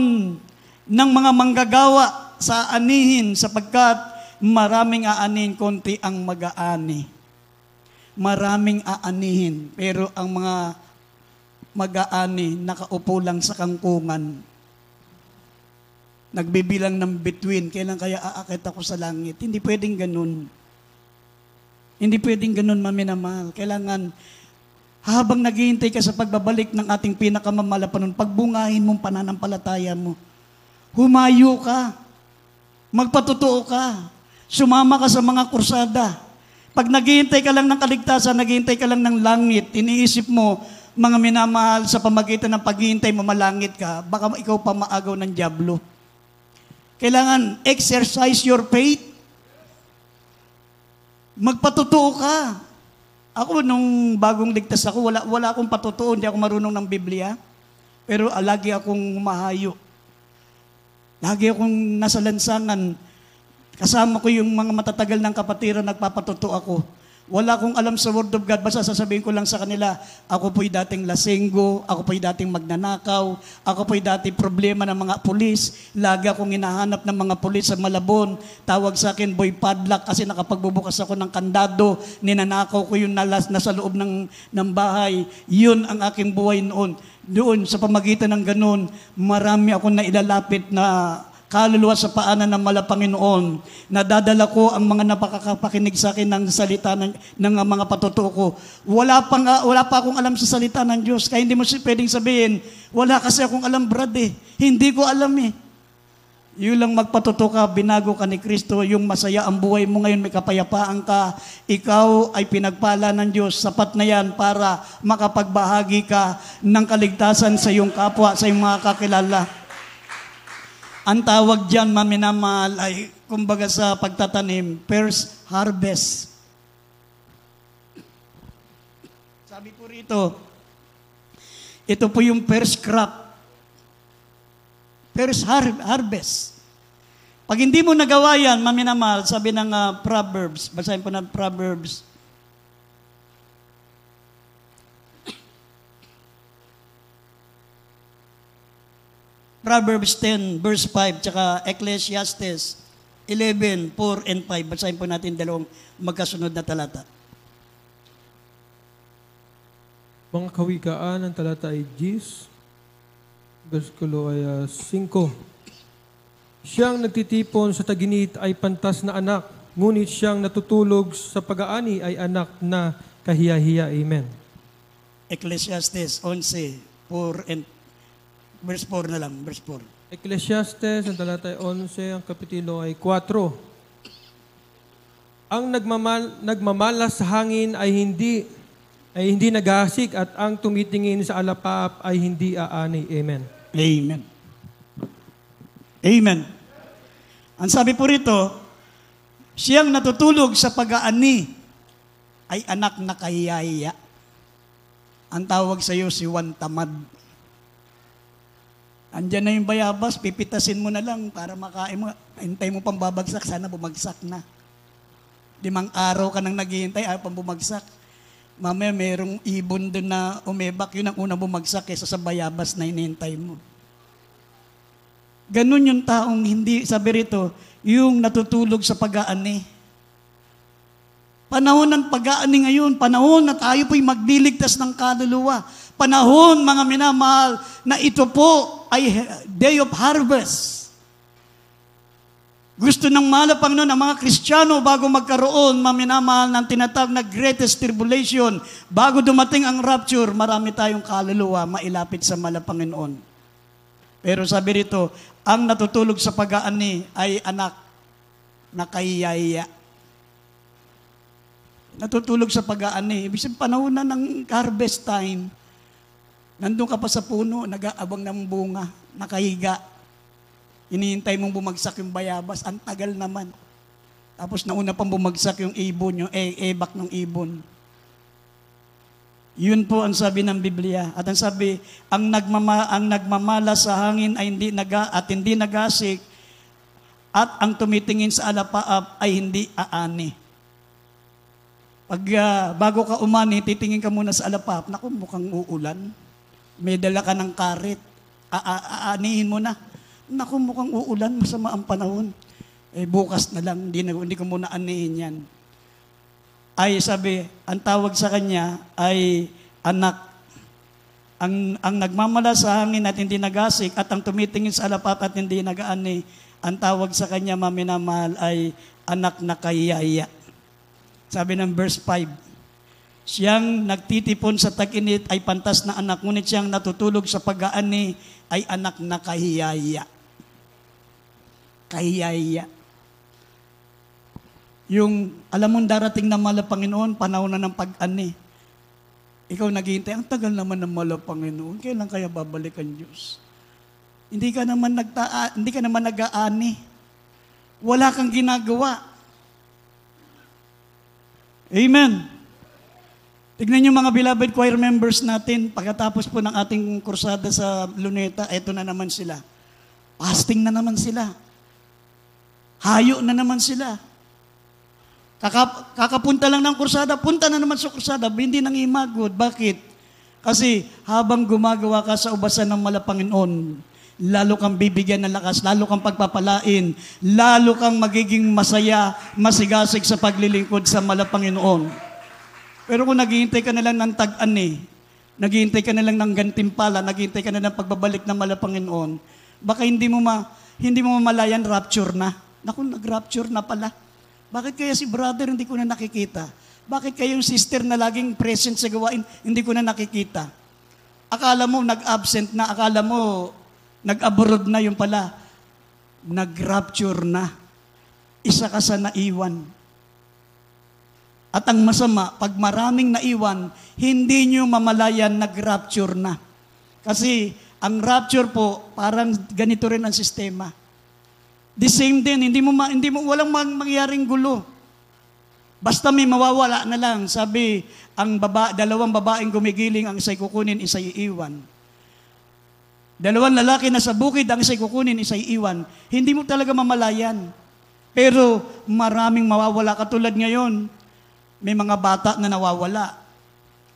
ng mga manggagawa sa anihin, sapagkat maraming aanihin, konti ang mag-aani. Maraming aanihin, pero ang mga mag-aani nakaupo lang sa kangkungan. Nagbibilang ng bituin, kailan kaya aakit ako sa langit? Hindi pwedeng ganun. Hindi pwedeng ganun, maminamahal. Kailangan, habang naghihintay ka sa pagbabalik ng ating pinakamamalapanon, pagbungahin mong pananampalataya mo. Humayo ka. Magpatotoo ka. Sumama ka sa mga kursada. Pag naghihintay ka lang ng kaligtasan, naghihintay ka lang ng langit, iniisip mo, mga minamahal, sa pamagitan ng paghihintay mo, malangit ka, baka ikaw pa maagaw ng dyablo. Kailangan exercise your faith. Magpatotoo ka. Ako, nung bagong ligtas ako, wala akong patotoo, hindi ako marunong ng Biblia. Pero lagi akong humahayo. Lagi akong nasa lansangan. Kasama ko yung mga matatagal ng kapatiran, nagpapatotoo ako. Wala akong alam sa Word of God, basta sasabihin ko lang sa kanila, ako po'y dating lasenggo, ako po'y dating magnanakaw, ako po'y dating problema ng mga pulis, lagi akong hinahanap ng mga pulis sa Malabon, tawag sa akin boy padlock kasi nakapagbubukas ako ng kandado, ninanakaw ko yung nasa loob ng bahay, yun ang aking buhay noon. Doon, sa pamagitan ng ganun, marami akong nailalapit na kaluluwa sa paanan ng Malapanginoon. Nadadala ko ang mga napakakapakinig sa akin ng salita ng mga patotoo ko. Wala pa akong alam sa salita ng Diyos. Kaya hindi mo pwedeng sabihin, wala kasi akong alam, brad eh. Hindi ko alam eh. Yun lang magpatotoo ka, binago ka ni Kristo, yung masaya ang buhay mo ngayon, may kapayapaan ka, ikaw ay pinagpala ng Diyos, sapat na yan para makapagbahagi ka ng kaligtasan sa iyong kapwa, sa iyong mga kakilala. Ang tawag dyan, maminamahal, ay kumbaga sa pagtatanim, first harvest. Sabi po rito, ito po yung first crop. First harvest. Pag hindi mo nagawa yan, maminamahal, sabi ng Proverbs, basahin po ng Proverbs. Proverbs 10, verse 5, tsaka Ecclesiastes 11, 4 and 5. Basahin po natin dalawang magkasunod na talata. Mga kawikaan, ang talata ay 10, versikulo ay 5. Siyang nagtitipon sa taginit ay pantas na anak, ngunit siyang natutulog sa pag-aani ay anak na kahiya-hiya. Amen. Ecclesiastes 11, 4 and verse 4 na lang, verse 4. Ecclesiastes, ang talata ay 11, ang kapitulo ay 4. Ang nagmamalas sa hangin ay hindi naghahasik at ang tumitingin sa alapap ay hindi aani. Amen. Amen. Amen. Ang sabi po rito, siyang natutulog sa pag-aani ay anak na kahiyahiya. Ang tawag sa iyo si Juan Tamad. Andyan na yung bayabas, pipitasin mo na lang para makain mo. Hintay mo pang babagsak, sana bumagsak na. 5 araw ka nang naghihintay, ayaw pang bumagsak. Mamaya merong ibon doon na umebak, yun ang unang bumagsak kaysa sa bayabas na hinihintay mo. Ganun yung taong hindi, sabi rito, yung natutulog sa pag-aani. Panahon ng pag-aani ngayon, panahon na tayo po'y magliligtas ng kaluluwa. Panahon, mga minamahal, na ito po ay day of harvest. Gusto ng mahal na Panginoon ang mga Kristiyano bago magkaroon, mga minamahal, ng tinatawag na greatest tribulation, bago dumating ang rapture, marami tayong kaluluwa mailapit sa mahal na Panginoon. Pero sabi rito, ang natutulog sa pag-aani ay anak na kayaya. Natutulog sa pag-aani. Ibig sabihin, panahon na ng harvest time, nandun ka pa sa puno, nag-aabang ng bunga, nakahiga. Hinihintay mong bumagsak yung bayabas, ang tagal naman. Tapos nauna pang bumagsak yung ibon, yung ebak ng ibon. Yun po ang sabi ng Biblia. At ang sabi, ang nagmamala sa hangin ay hindi nagasik, at ang tumitingin sa alapaap ay hindi aani. Pag bago ka umani, titingin ka muna sa alapaap, naku, mukhang uulan. May dala ka ng karit, aanihin mo na. Naku, mukhang uulan, masama ang panahon. Bukas na lang, hindi ko muna anihin yan. Ay sabi, ang tawag sa kanya ay anak. Ang nagmamala sa hangin at hindi nagasik, at ang tumitingin sa alapaap at hindi nagaani, ang tawag sa kanya, maminamahal, ay anak na kayaya. Sabi ng verse 5, siyang nagtitipon sa tag-init ay pantas na anak, ngunit siyang natutulog sa pag-aani ay anak na kahiyaya. Kahiyaya. Yung, alam mong darating na mahal na Panginoon, panahon na ng pag-ani. Ikaw naghihintay, ang tagal naman ng mahal na Panginoon, kailan kaya babalik ang Diyos? Hindi ka naman nag-aani. Wala kang ginagawa. Amen. Tignan niyo mga beloved choir members natin, pagkatapos po ng ating kursada sa Luneta, eto na naman sila. Fasting na naman sila. Hayo na naman sila. Kakapunta lang ng kursada, punta na naman sa kursada, hindi nang imagod. Bakit? Kasi habang gumagawa ka sa ubasan ng mahal na Panginoon, lalo kang bibigyan ng lakas, lalo kang pagpapalain, lalo kang magiging masaya, masigasig sa paglilingkod sa mahal na Panginoon. Pero kung naghihintay ka na lang ng tag-ani, naghihintay ka na lang ng gantimpala, naghihintay ka na ng pagbabalik ng mahal na Panginoon, baka hindi mo mamalayan, rapture na. Naku, nag-rapture na pala. Bakit kaya si brother hindi ko na nakikita? Bakit kaya yung sister na laging present sa gawain, hindi ko na nakikita? Akala mo nag-absent na, akala mo nag-abroad na, yung pala, nag-rapture na. Isa ka sa naiwan. At ang masama, pag maraming naiwan, hindi nyo mamalayan nag-rapture na. Kasi ang rapture po, parang ganito rin ang sistema. The same din, walang mangyaring gulo. Basta may mawawala na lang. Sabi, dalawang babaeng gumigiling, ang isa'y kukunin, isa'y iiwan. Dalawang lalaki na sa bukid, ang isa'y kukunin, isa'y iwan. Hindi mo talaga mamalayan. Pero maraming mawawala. Katulad ngayon, may mga bata na nawawala.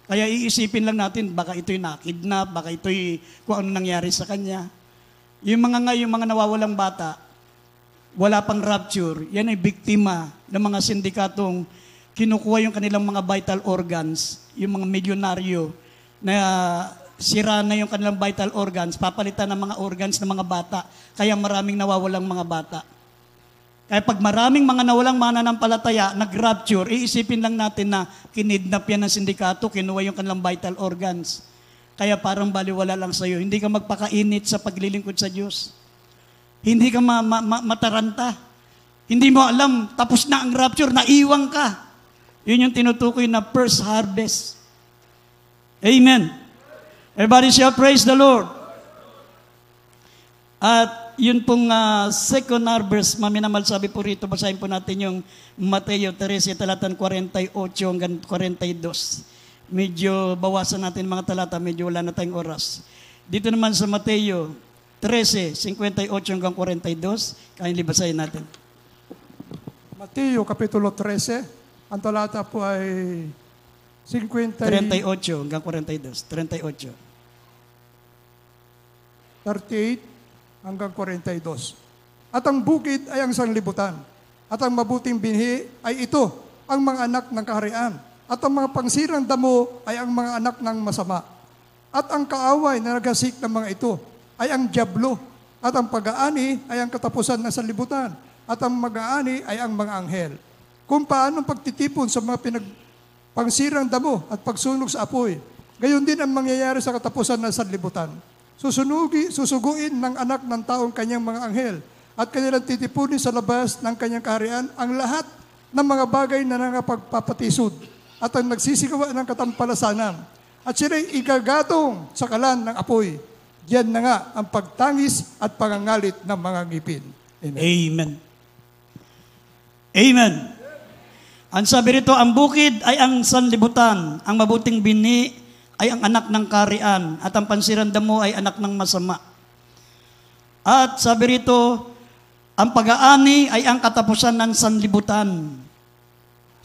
Kaya iisipin lang natin, baka ito'y nakidnap, baka ito'y kung ano nangyari sa kanya. Yung mga nawawalang bata, wala pang rapture, yan ay biktima ng mga sindikatong kinukuha yung kanilang mga vital organs, yung mga milyonaryo na sira na yung kanilang vital organs, papalitan ng mga organs ng mga bata, kaya maraming nawawalang mga bata. Kaya pag maraming mga nawalang mananampalataya, nag-rapture, iisipin lang natin na kinidnap yan ng sindikato, kinuha yung kanilang vital organs. Kaya parang baliwala lang sa'yo. Hindi ka magpakainit sa paglilingkod sa Diyos. Hindi ka mataranta. Hindi mo alam, tapos na ang rapture, naiwang ka. Yun yung tinutukoy na first harvest. Amen. Everybody shall praise the Lord. At yun pong second harvest, maminamahal, sabi po rito, basahin po natin yung Mateo 13, talatan 48 hanggang 42. Medyo bawasan natin mga talata, medyo wala na tayong oras. Dito naman sa Mateo 13, 58 hanggang 42, kindly basahin natin. Mateo Kapitulo 13, ang talata po ay 38 hanggang 42. 38. 38 hanggang 42. At ang bukid ay ang sanlibutan, at ang mabuting binhi ay ito, ang mga anak ng kaharian. At ang mga pangsirang damo ay ang mga anak ng masama. At ang kaaway na naghasik ng mga ito ay ang dyablo. At ang pag-aani ay ang katapusan ng sanlibutan. At ang mag-aani ay ang mga anghel. Kung paano pagtitipon sa mga pangsirang damo at pagsunog sa apoy, gayon din ang mangyayari sa katapusan ng sanlibutan. Susuguin ng anak ng taong kanyang mga anghel at kanilang titipunin sa labas ng kanyang kaharian ang lahat ng mga bagay na nangapagpapatisod at ang nagsisigawa ng katampalasanan. At sila'y igagatong sa kalan ng apoy. Diyan na nga ang pagtangis at pangangalit ng mga ngipin. Amen. Amen. Amen. Ang sabi rito, ang bukid ay ang sanlibutan, ang mabuting bini ay ang anak ng kaharian, at ang pansirang damo ay anak ng masama. At sabi rito, ang pag-aani ay ang katapusan ng sanlibutan.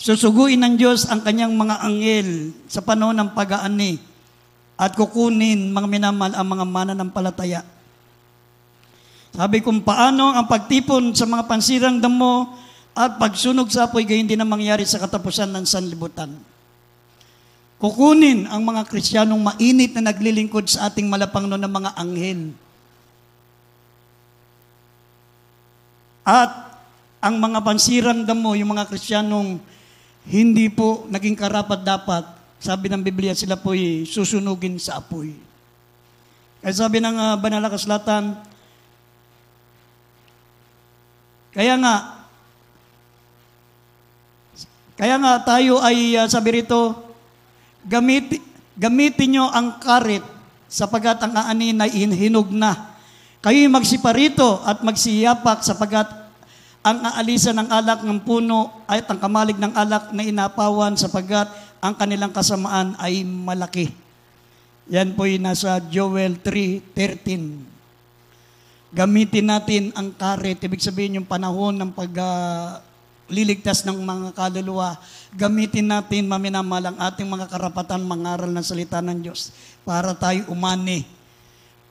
Susuguin ng Diyos ang kanyang mga anghel sa panahon ng pag-aani at kukunin, mga minamahal, ang mga mananampalataya. Sabi kung paano ang pagtipon sa mga pansirang damo at pagsunog sa apoy, gayon din ang mangyari sa katapusan ng sanlibutan. Kukunin ang mga Kristiyanong mainit na naglilingkod sa ating malapangno ng mga anghel. At ang mga pansirang damo, yung mga Kristiyanong hindi po naging karapat-dapat, sabi ng Biblia, sila po'y susunugin sa apoy. Kaya sabi ng banal na kasulatan, kaya nga tayo ay sabi rito, gamitin nyo ang karit sapagat ang aanin ay hinog na. Kayo'y magsiparito at magsiyapak sapagat ang aalisan ng alak ng puno at ang kamalig ng alak na inapawan sapagat ang kanilang kasamaan ay malaki. Yan po'y nasa Joel 3:13. Gamitin natin ang karit. Ibig sabihin yung panahon ng pagliligtas ng mga kaluluwa. Gamitin natin, maminamahal, ang ating mga karapatan mangaral ng salita ng Diyos para tayo umani.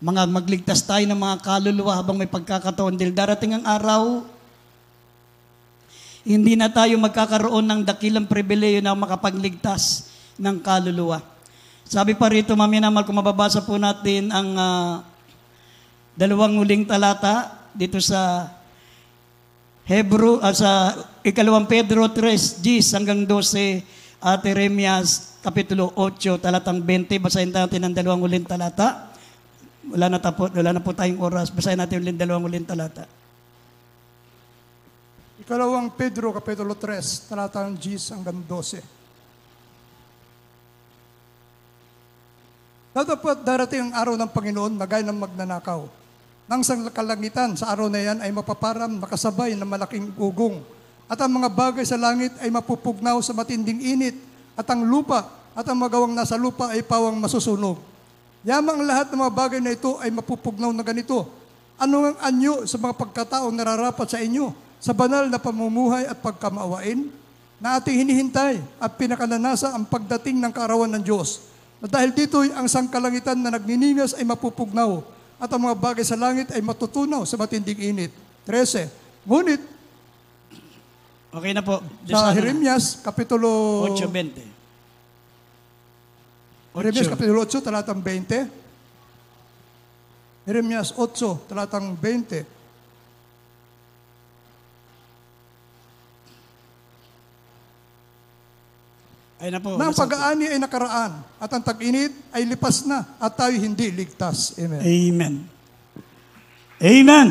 Magligtas tayo ng mga kaluluwa habang may pagkakataon. Dahil darating ang araw, hindi na tayo magkakaroon ng dakilang pribileyo na makapagligtas ng kaluluwa. Sabi pa rito, maminamahal, kung mababasa po natin ang 2 huling talata dito sa sa 2 Pedro 3:10 hanggang 12 at Jeremias Kapitulo 8, talatang 20. Basahin natin ang 2 huling talata. Wala na po tayong oras. Basahin natin ulit 2 huling talata. 2 Pedro Kapitulo 3, talatang 10 hanggang 12. Dapat darating ang araw ng Panginoon na gaya ng magnanakaw. Nang sa kalangitan sa araw na yan ay mapaparam, makasabay ng malaking ugong. At ang mga bagay sa langit ay mapupugnaw sa matinding init. At ang lupa at ang magawang nasa lupa ay pawang masusunog. Yamang lahat ng mga bagay na ito ay mapupugnaw na ganito. Ano ang anyo sa mga pagkataong nararapat sa inyo, sa banal na pamumuhay at pagkamaawain, na ating hinihintay at pinakananasa ang pagdating ng kaarawan ng Diyos. Na dahil dito'y ang sangkalangitan na nagniningas ay mapupugnaw, at ang mga bagay sa langit ay matutunaw sa matinding init. 13. Ngunit, Okay na po. sa Jeremias, Kapitulo 8:20. Jeremias, Kapitulo 8, talatang 20. Jeremias 8, talatang 20. Ay na po. Na ang pag-aani ay nakaraan at ang tag-init ay lipas na at tayo hindi ligtas. Amen. Amen. Amen.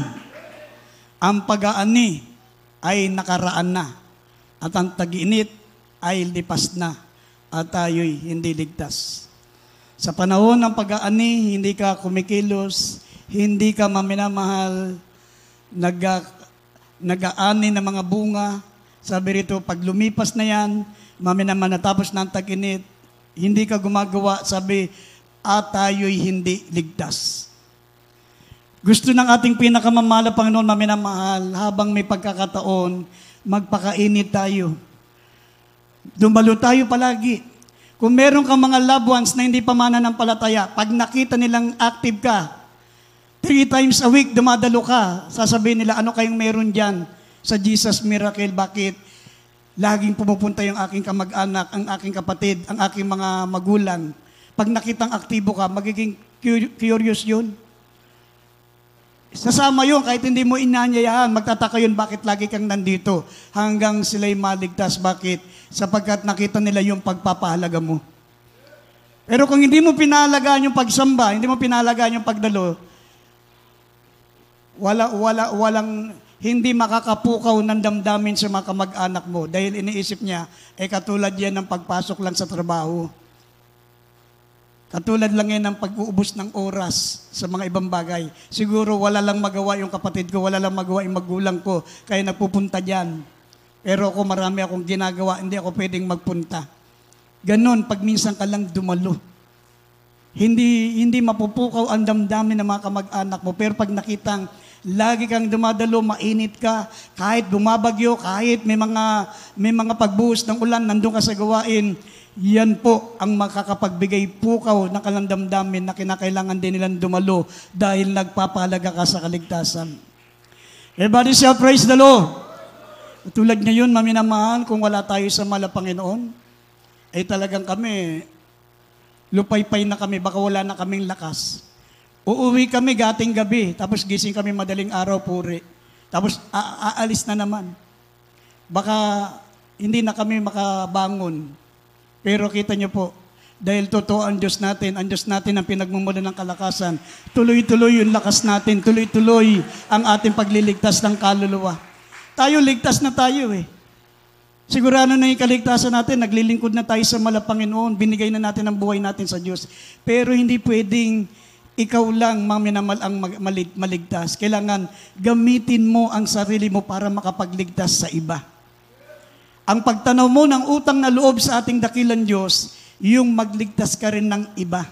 Ang pag-aani ay nakaraan na at ang tag-init ay lipas na at tayo'y hindi ligtas. Sa panahon ng pag-aani, hindi ka kumikilos, hindi ka maminamahal, nag-aani ng mga bunga. Sabi rito, pag lumipas na yan, maminamahal, natapos na ang tag-init, hindi ka gumagawa, sabi, at tayo'y hindi ligtas. Gusto ng ating pinakamamahal na Panginoon, maminamahal, habang may pagkakataon, magpakainit tayo. Dumalo tayo palagi. Kung meron kang mga loved ones na hindi pa mananampalataya, pag nakita nilang active ka, 3 times a week dumadalo ka, sasabihin nila, ano kayong meron dyan sa Jesus Miracle? Bakit? Laging pumupunta yung aking kamag-anak, ang aking kapatid, ang aking mga magulang. Pag nakitang aktibo ka, magiging curious yun. Sasama yun, kahit hindi mo inanyayahan, magtataka yun, bakit lagi kang nandito? Hanggang sila'y maligtas. Bakit? Sapagkat nakita nila yung pagpapahalaga mo. Pero kung hindi mo pinahalagaan yung pagsamba, hindi mo pinahalagaan yung pagdalo, walang hindi makakapukaw ng damdamin sa mga kamag-anak mo dahil iniisip niya, katulad yan ng pagpasok lang sa trabaho. Katulad lang yan ng pag-uubos ng oras sa mga ibang bagay. Siguro wala lang magawa yung kapatid ko, wala lang magawa yung magulang ko, kaya nagpupunta dyan. Pero ako marami akong ginagawa, hindi ako pwedeng magpunta. Ganon, pag minsan ka lang dumalo. Hindi mapupukaw ang damdamin ng mga kamag-anak mo, pero pag nakitang lagi kang dumadalo, mainit ka, kahit bumabagyo, kahit may mga pagbuhos ng ulan, nandun ka sa gawain, yan po ang makakapagbigay pukaw ng kalandamdamin na kinakailangan din nilang dumalo dahil nagpapahalaga ka sa kaligtasan. Everybody say, praise the Lord. Tulad ngayon, maminamahal, kung wala tayo sa mahal na Panginoon, ay talagang kami, lupaypay na kami, baka wala na kaming lakas. Uuwi kami gating gabi, tapos gising kami madaling araw, puri. Tapos aalis na naman. Baka hindi na kami makabangon. Pero kita niyo po, dahil totoo ang Diyos natin ang pinagmumula ng kalakasan, tuloy-tuloy yung lakas natin, tuloy-tuloy ang ating pagliligtas ng kaluluwa. Tayo, ligtas na tayo eh. Sigurado na yung kaligtasan natin, naglilingkod na tayo sa mahal na Panginoon, binigay na natin ang buhay natin sa Diyos. Pero hindi pwedeng ikaw lang maminamal ang maligtas. Kailangan gamitin mo ang sarili mo para makapagligtas sa iba. Ang pagtanaw mo ng utang na loob sa ating dakilang Diyos, yung magligtas ka rin ng iba.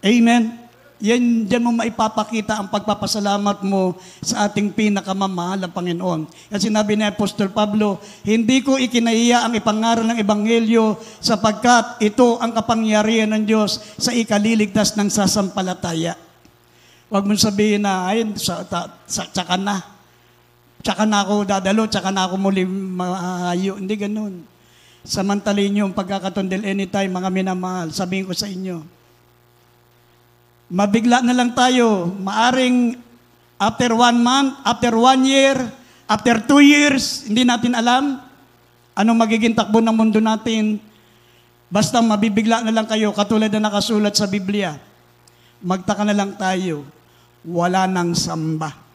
Amen? Diyan mo maipapakita ang pagpapasalamat mo sa ating pinakamamahal na Panginoon. Kasi sinabi ni Apostol Pablo, hindi ko ikinahiya ang ipangaral ng Ebanghelyo sapagkat ito ang kapangyarihan ng Diyos sa ikaliligtas ng sasampalataya. Huwag mong sabihin na, ayun, tsaka na. Tsaka na ako dadalo, tsaka na ako muli maayo. Hindi ganun. Samantalin niyo ang pagkakatundil anytime, mga minamahal. Sabihin ko sa inyo, mabigla na lang tayo. Maaring after 1 month, after 1 year, after 2 years, hindi natin alam anong magiging takbo ng mundo natin. Basta mabibigla na lang kayo, katulad na nakasulat sa Biblia. Magtaka na lang tayo, wala nang samba.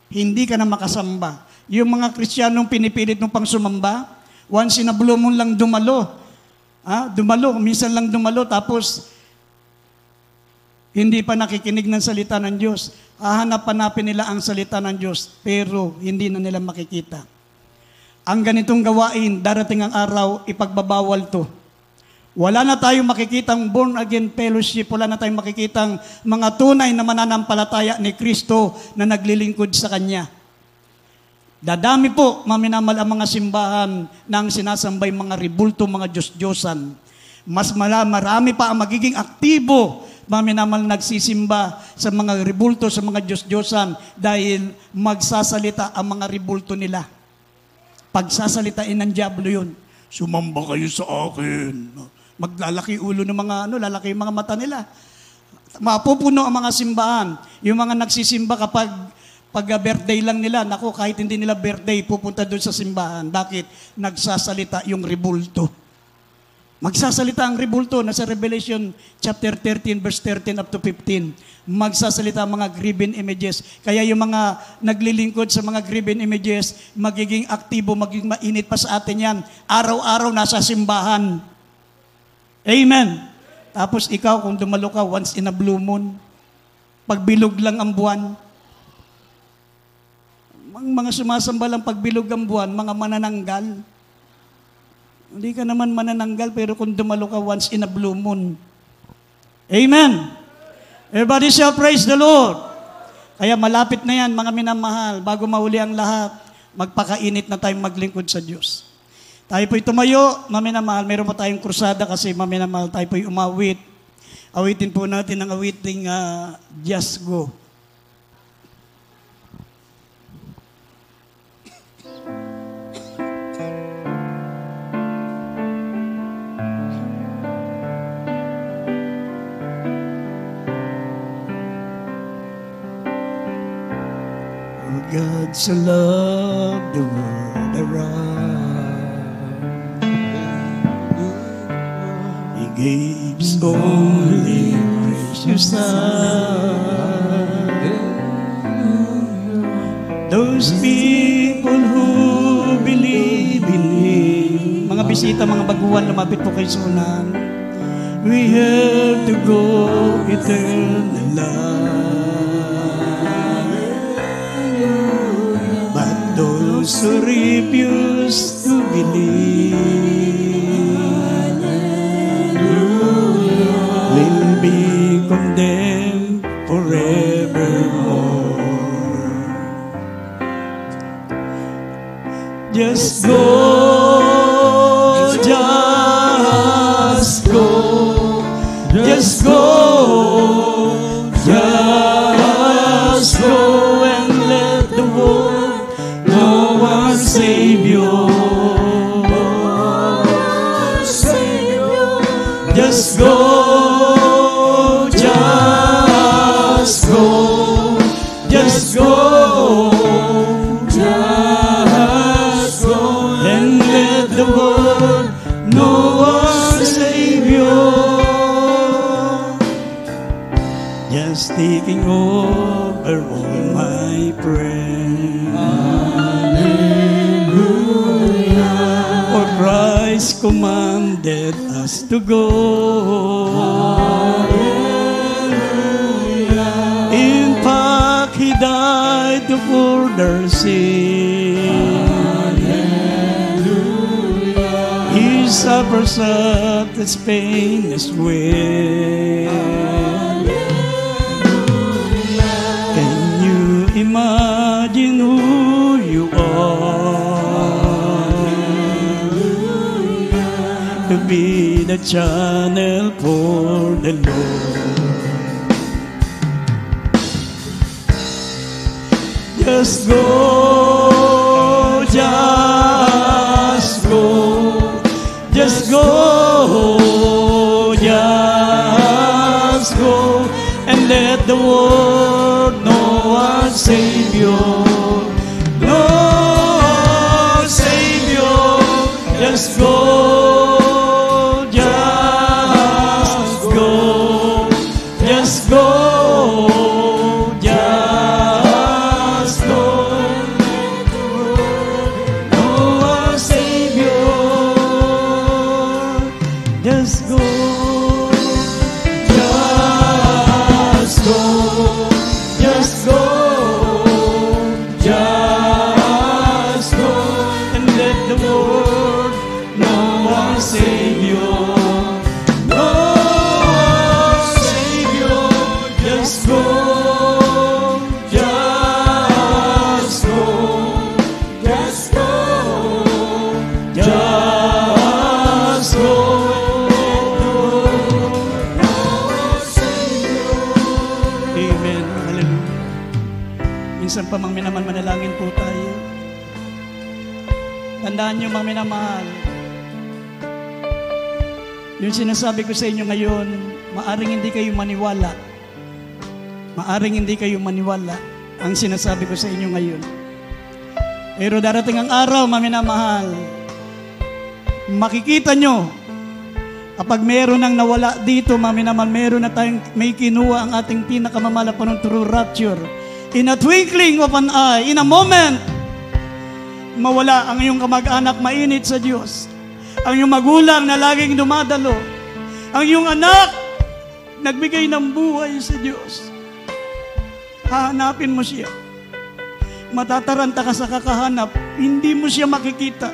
Hindi ka na makasamba. Yung mga Kristiyanong pinipilit nung pang sumamba, once in a blue moon lang dumalo. Minsan lang dumalo, tapos hindi pa nakikinig ng salita ng Diyos. Hahanap-hanapin nila ang salita ng Diyos, pero hindi na nila makikita. Ang ganitong gawain, darating ang araw, ipagbabawal to. Wala na tayong makikitang born-again fellowship, wala na tayong makikitang mga tunay na mananampalataya ni Kristo na naglilingkod sa Kanya. Dadami po, maminamal ang mga simbahan ng sinasambay mga ribulto, mga Diyos-Diyosan. Mas marami pa ang magiging aktibo, maminamal nagsisimba sa mga ribulto, sa mga Diyos-Diyosan dahil magsasalita ang mga ribulto nila. Pagsasalitain ng diablo yun. Sumamba kayo sa akin. Maglalaki ulo ng mga lalaki yung mga mata nila. Mapupuno ang mga simbahan. Yung mga nagsisimba kapag birthday lang nila, naku, kahit hindi nila birthday, pupunta doon sa simbahan. Bakit? Nagsasalita yung ribulto. Magsasalita ang ribulto, nasa Revelation chapter 13, verse 13 up to 15. Magsasalita ang mga graven images. Kaya yung mga naglilingkod sa mga graven images, magiging aktibo, magiging mainit pa sa atin yan. Araw-araw nasa simbahan. Amen. Tapos ikaw, kung dumalo ka once in a blue moon, pagbilog lang ang buwan, mga sumasamba lang pagbilog ang buwan, mga manananggal. Hindi ka naman manananggal, pero kung dumalo ka once in a blue moon. Amen. Everybody shall praise the Lord. Kaya malapit na yan, mga minamahal, bago mahuli ang lahat, magpakainit na tayong maglingkod sa Diyos. Tayo po'y tumayo, maminamahal, meron pa tayong krusada kasi maminamahal, tayo po'y umawit. Awitin po natin ang awiting Just Go. so loved the world around, He gave His only precious Son. Those people who believe in Him. Mga bisita, mga baguhan, lumapit po kay Sunan. We have to go eternal life. But those who refuse to believe will be condemned forevermore. Just go, just go, just go, just go and let the world know our Savior. Just go, just go, just go, just go and let the world know our Savior. Just taking over all my friends. Hallelujah. For Christ commanded us to go. Hallelujah. In fact, He died to further sin. Hallelujah. He suffers at His painless way. Imagine who you are, to be the channel for the Lord. Just go, just go, just go, just go, and let the world know our Savior, no Savior. Just go, just go, just go, just go. Know our Savior, just go, just go. Just go, just go, and let the world know our Savior, know our Savior. Just go, just go, just go, just go. Amen. Minsan pa mang minaman manalangin po tayo. Tandaan niyo, mga minamahal, yung sinasabi ko sa inyo ngayon, maaring hindi kayo maniwala. Maaring hindi kayo maniwala ang sinasabi ko sa inyo ngayon. Pero darating ang araw, mga minamahal, makikita nyo, kapag meron nang nawala dito, mga minamahal, meron na tayong may kinuha ang ating pinakamamalapan ng true rapture. In a twinkling of an eye, in a moment, mawala ang iyong kamag-anak mainit sa Diyos. Ang iyong magulang na laging dumadalo. Ang iyong anak, nagbigay ng buhay sa Diyos. Hahanapin mo siya. Matataranta ka sa kakahanap, hindi mo siya makikita.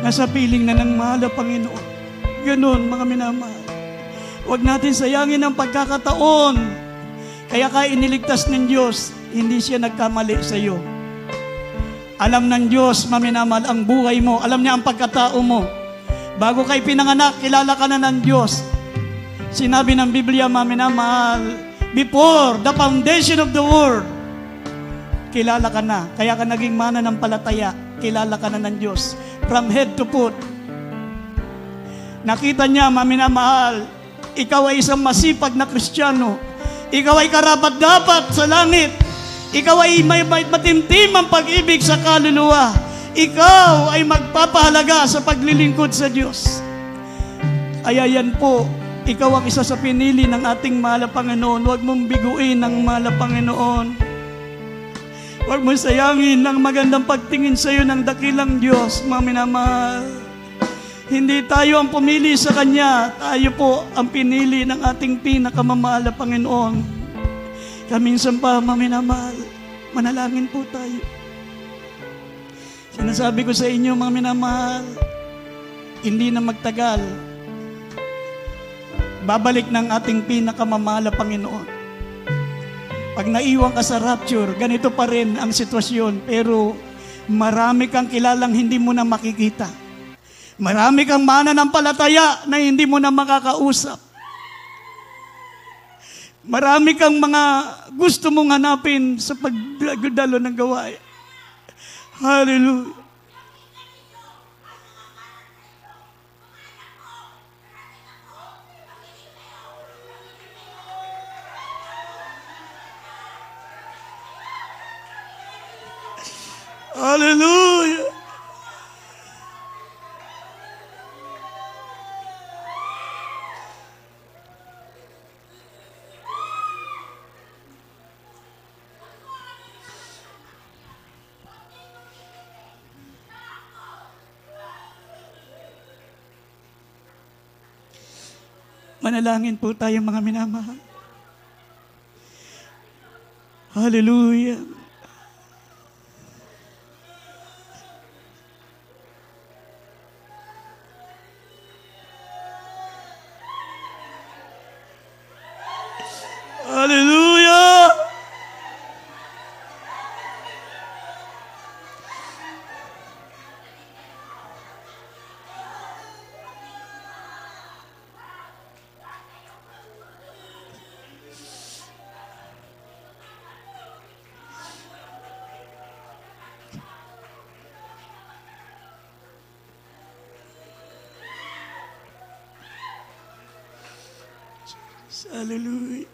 Nasa piling na ng mahal na Panginoon. Ganon, mga minamahal. Huwag natin sayangin ang pagkakataon. Kaya iniligtas ng Diyos, hindi siya nagkamali sa iyo. Alam ng Diyos, maminamal, ang buhay mo. Alam niya ang pagkatao mo. Bago kay pinanganak, kilala ka na ng Diyos. Sinabi ng Biblia, maminamahal, before the foundation of the world, kilala ka na. Kaya ka naging mananampalataya, kilala ka na ng Diyos. From head to foot. Nakita niya, maminamahal, ikaw ay isang masipag na Kristiyano. Ikaw ay karapat-dapat sa langit. Ikaw ay may matimtim ang pag-ibig sa kaluluwa. Ikaw ay magpapahalaga sa paglilingkod sa Diyos. Kaya yan po, ikaw ang isa sa pinili ng ating mahal na Panginoon. Huwag mong biguin ang mahal na Panginoon. Huwag mong sayangin ang magandang pagtingin sa iyo ng dakilang Diyos, mga minamahal. Hindi tayo ang pumili sa Kanya. Tayo po ang pinili ng ating pinakamamahal na Panginoon. Kaminsan pa, mga minamahal, manalangin po tayo. Sinasabi ko sa inyo, mga minamahal, hindi na magtagal, babalik ng ating pinakamamahal na Panginoon. Pag naiwan ka sa rapture, ganito pa rin ang sitwasyon, pero marami kang kilalang hindi mo na makikita. Marami kang mananampalataya na hindi mo na makakausap. Marami kang mga gusto mong hanapin sa pagdalo ng gawain. Hallelujah. Hallelujah. Manalangin po tayo, mga minamahal. Hallelujah. Hallelujah. Hallelujah.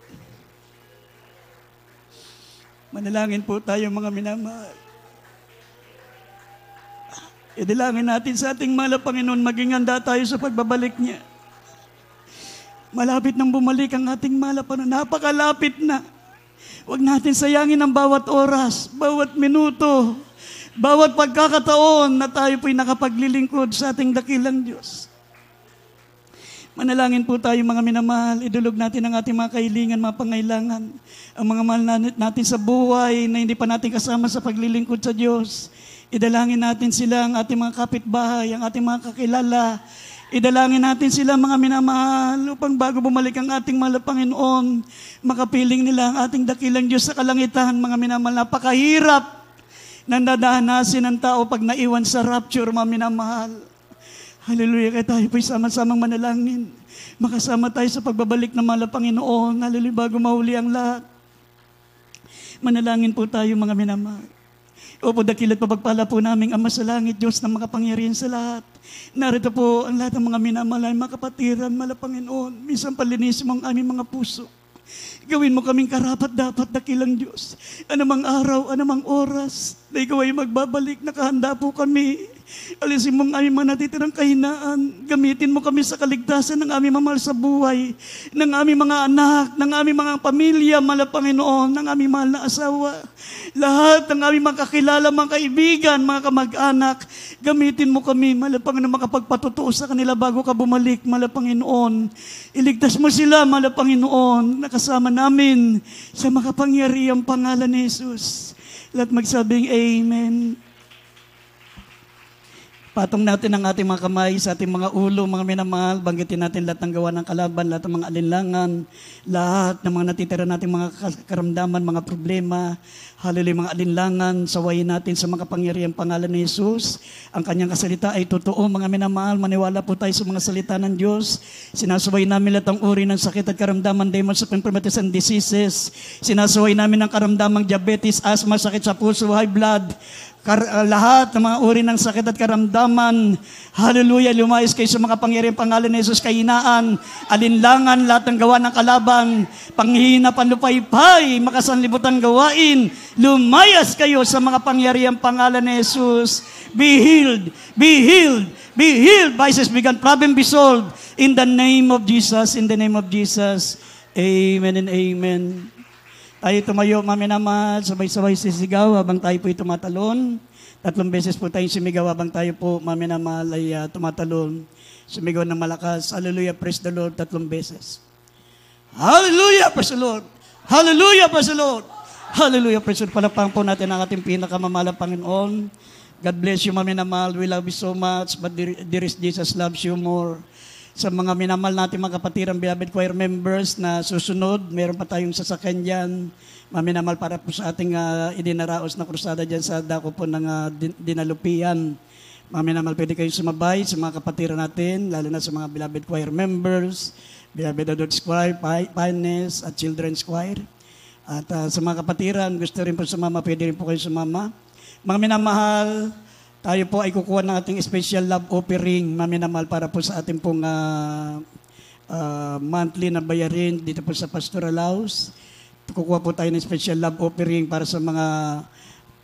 Manalangin po tayo, mga minamahal. Idilangin natin sa ating mahal na Panginoon, maging handa tayo sa pagbabalik niya. Malapit nang bumalik ang ating mahal na Panginoon. Napakalapit na. Huwag natin sayangin ang bawat oras, bawat minuto, bawat pagkakataon na tayo po'y nakapaglilingkod sa ating dakilang Diyos. Manalangin po tayo, mga minamahal. Idulog natin ang ating mga kahilingan, mga pangailangan. Ang mga mahal natin sa buhay na hindi pa natin kasama sa paglilingkod sa Diyos. Idalangin natin sila, ang ating mga kapitbahay, ang ating mga kakilala. Idalangin natin sila, mga minamahal, upang bago bumalik ang ating mahal na Panginoon, makapiling nila ang ating dakilang Diyos sa kalangitan, mga minamahal. Napakahirap na dadanasin ng tao pag naiwan sa rapture, mga minamahal. Hallelujah, kaya tayo po'y sama-samang manalangin. Makasama tayo sa pagbabalik ng mahal na Panginoon. Hallelujah, bago mahuli ang lahat. Manalangin po tayo, mga minamahal. Opo, dakilat pagpala po naming Ama sa langit, Diyos na makapangyarihan sa lahat. Narito po ang lahat ng mga minamahal, mga kapatiran, mahal na Panginoon. Minsan palinisin mo ang aming mga puso. Gawin mo kaming karapat-dapat dakilang Diyos. Anumang araw, anumang oras, na ikaw ay magbabalik, nakahanda po kami. Alisin mo ang aming mga natitirang kahinaan. Gamitin mo kami sa kaligtasan ng aming mamahal sa buhay, ng aming mga anak, ng aming mga pamilya, mahal na Panginoon, ng aming mahal na asawa. Lahat ng aming mga kakilala, mga kaibigan, mga kamag-anak, gamitin mo kami, mahal na Panginoon, makapagpatutuo sa kanila bago ka bumalik, mahal na Panginoon. Iligtas mo sila, mahal na Panginoon, nakasama namin sa makapangyarihang pangalan ni Jesus. Lahat magsabing Amen. Patong natin ang ating mga kamay sa ating mga ulo, mga minamahal. Banggitin natin lahat ng gawa ng kalaban, lahat ng mga alinlangan, lahat ng mga natitira nating mga karamdaman, mga problema. Hallelujah, mga alinlangan. Sawayin natin sa makapangyarihang pangalan ni Jesus. Ang kanyang kasalita ay totoo, mga minamahal. Maniwala po tayo sa mga salita ng Diyos. Sinasaway namin lahat ang uri ng sakit at karamdaman, demons of infirmities and diseases. Sinasaway namin ang karamdamang diabetes, asthma, sakit sa puso, high blood, lahat ng mga uri ng sakit at karamdaman. Hallelujah, lumayas kayo sa mga pangyariang pangalan ni Jesus, kahinaan, alinlangan, lahat ng gawa ng kalaban, panghihina, panlupaypay, makasanlibutan gawain, lumayas kayo sa mga pangyariang pangalan ni Jesus. Be healed, be healed, be healed. Vices began, problem be solved. In the name of Jesus, in the name of Jesus. Amen and amen. Tayo tumayo, maminamahal, sabay-sabay sisigaw habang tayo po'y tumatalon. 3 beses po tayong sumigaw habang tayo po, maminamahal, ay tumatalon. Sumigaw ng malakas. Hallelujah, praise the Lord, 3 beses. Hallelujah, praise the Lord. Hallelujah, praise the Lord. Hallelujah, praise the Lord. Palapang po natin ang ating pinakamamahalang Panginoon. God bless you, maminamahal. We love you so much, but dearest Jesus loves you more. Sa mga minamahal natin mga kapatid, ang beloved choir members na susunod, meron pa tayong sasakyan dyan, maminamahal para po sa ating idinaraos na krusada dyan sa dako po ng Dinalupian. Maminamahal, pwede kayong sumabay sa mga kapatid natin, lalo na sa mga beloved choir members, beloved adults choir, pioneers at children's choir. At sa mga kapatiran, gusto rin po sumama, pwede rin po kayo sumama. Mga minamahal, tayo po ay kukuha ng ating special love offering, maminamahal, para po sa ating pong monthly na bayarin dito po sa Pastoral House. Kukuha po tayo ng special love offering para sa mga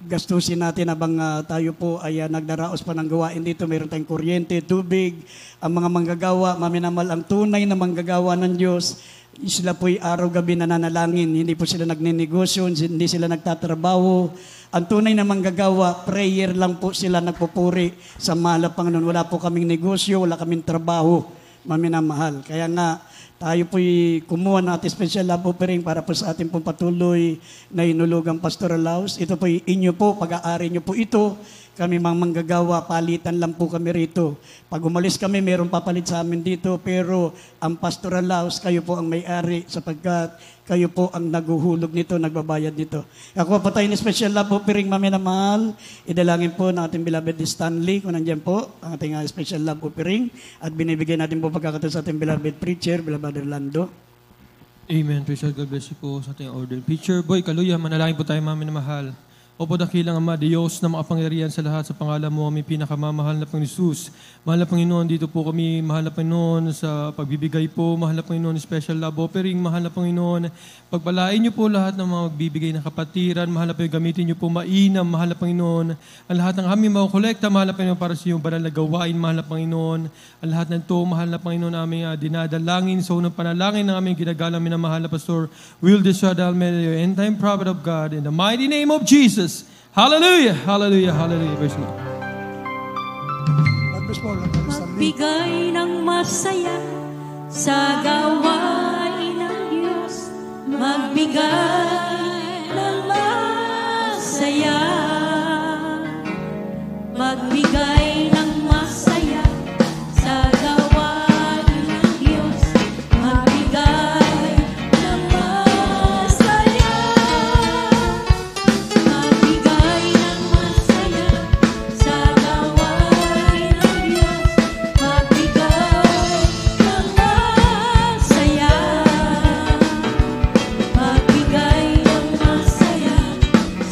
gastusin natin habang tayo po ay nagdaraos pa ng gawain dito. Meron tayong kuryente, tubig, ang mga manggagawa, maminamahal, ang tunay na manggagawa ng Diyos. Sila po'y araw-gabi nananalangin, hindi po sila nagninegosyo, hindi sila nagtatrabaho. Ang tunay na manggagawa, prayer lang po sila nagpupuri sa mahal na Panginoon. Wala po kaming negosyo, wala kaming trabaho, maminamahal. Kaya nga, tayo po'y kumuha ng ating special love offering para po sa ating pong patuloy na inulugang Pastoral House. Ito po'y inyo po, pag-aari nyo po ito. Kami mga manggagawa, palitan lang po kami rito. Pag umalis kami, mayroong papalit sa amin dito, pero ang Pastoral House, kayo po ang may-ari sapagkat kayo po ang naguhulog nito, nagbabayad nito. Ako po tayo ni special love offering, maminamahal. Idalangin po ng ating beloved Stanley, kung nandiyan po, ang ating special love offering. At binibigay natin po pagkakataon sa ating beloved preacher, beloved Orlando. Amen. Praise God. God bless you po sa ating order. Preacher Boy Kaluya, manalangin po tayo, maminamahal. Opo, dakilang Ama, Diyos na makapangyarihan sa lahat, sa pangalan mo, aming pinakamamahal na Panginoon Jesus. Mahal na Panginoon, dito po kami, mahal na Panginoon, sa pagbibigay po, mahal na Panginoon, special love offering, mahal na Panginoon, pagpalain niyo po lahat ng mga magbibigay na kapatiran, mahal na Panginoon, gamitin niyo po mainam, mahal na Panginoon, ang lahat ng aming makukolekta, mahal na Panginoon, para sa iyong banal na gawain, mahal na Panginoon, ang lahat ng ito, mahal na Panginoon, aming dinadalangin, sa unang panalangin ng aming ginagalang minamahal na Pastor Will Desradal, your end-time prophet of God, in the mighty name of Jesus. Hallelujah! Hallelujah! Hallelujah! Praise God. Magbigay ng masaya sa gawain ng Diyos. Magbigay ng masaya. Magbigay ng masaya sa gawain ng Diyos. Magbigay ng masaya. Magbigay ng masaya sa gawain ng Diyos. Magbigay ng masaya. Magbigay ng masaya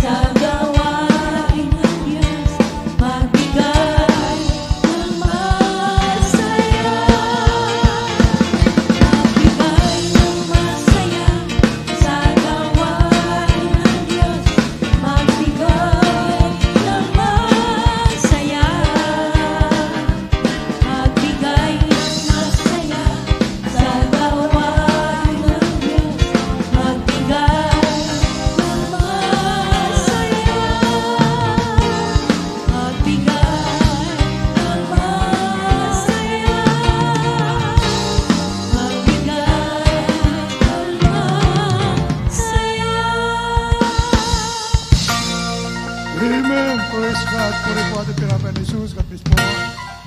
sa gawain ng Diyos. Magbigay ng masaya. Magbigay ng masaya sa gawain ng Diyos. Magbigay ng masaya. Magbigay ng masaya sa gawain ng Diyos. Magbigay ng masaya. Magbigay ng masaya. Amen. Praise God. Puri po ating Panginoon Jesus. God bless po.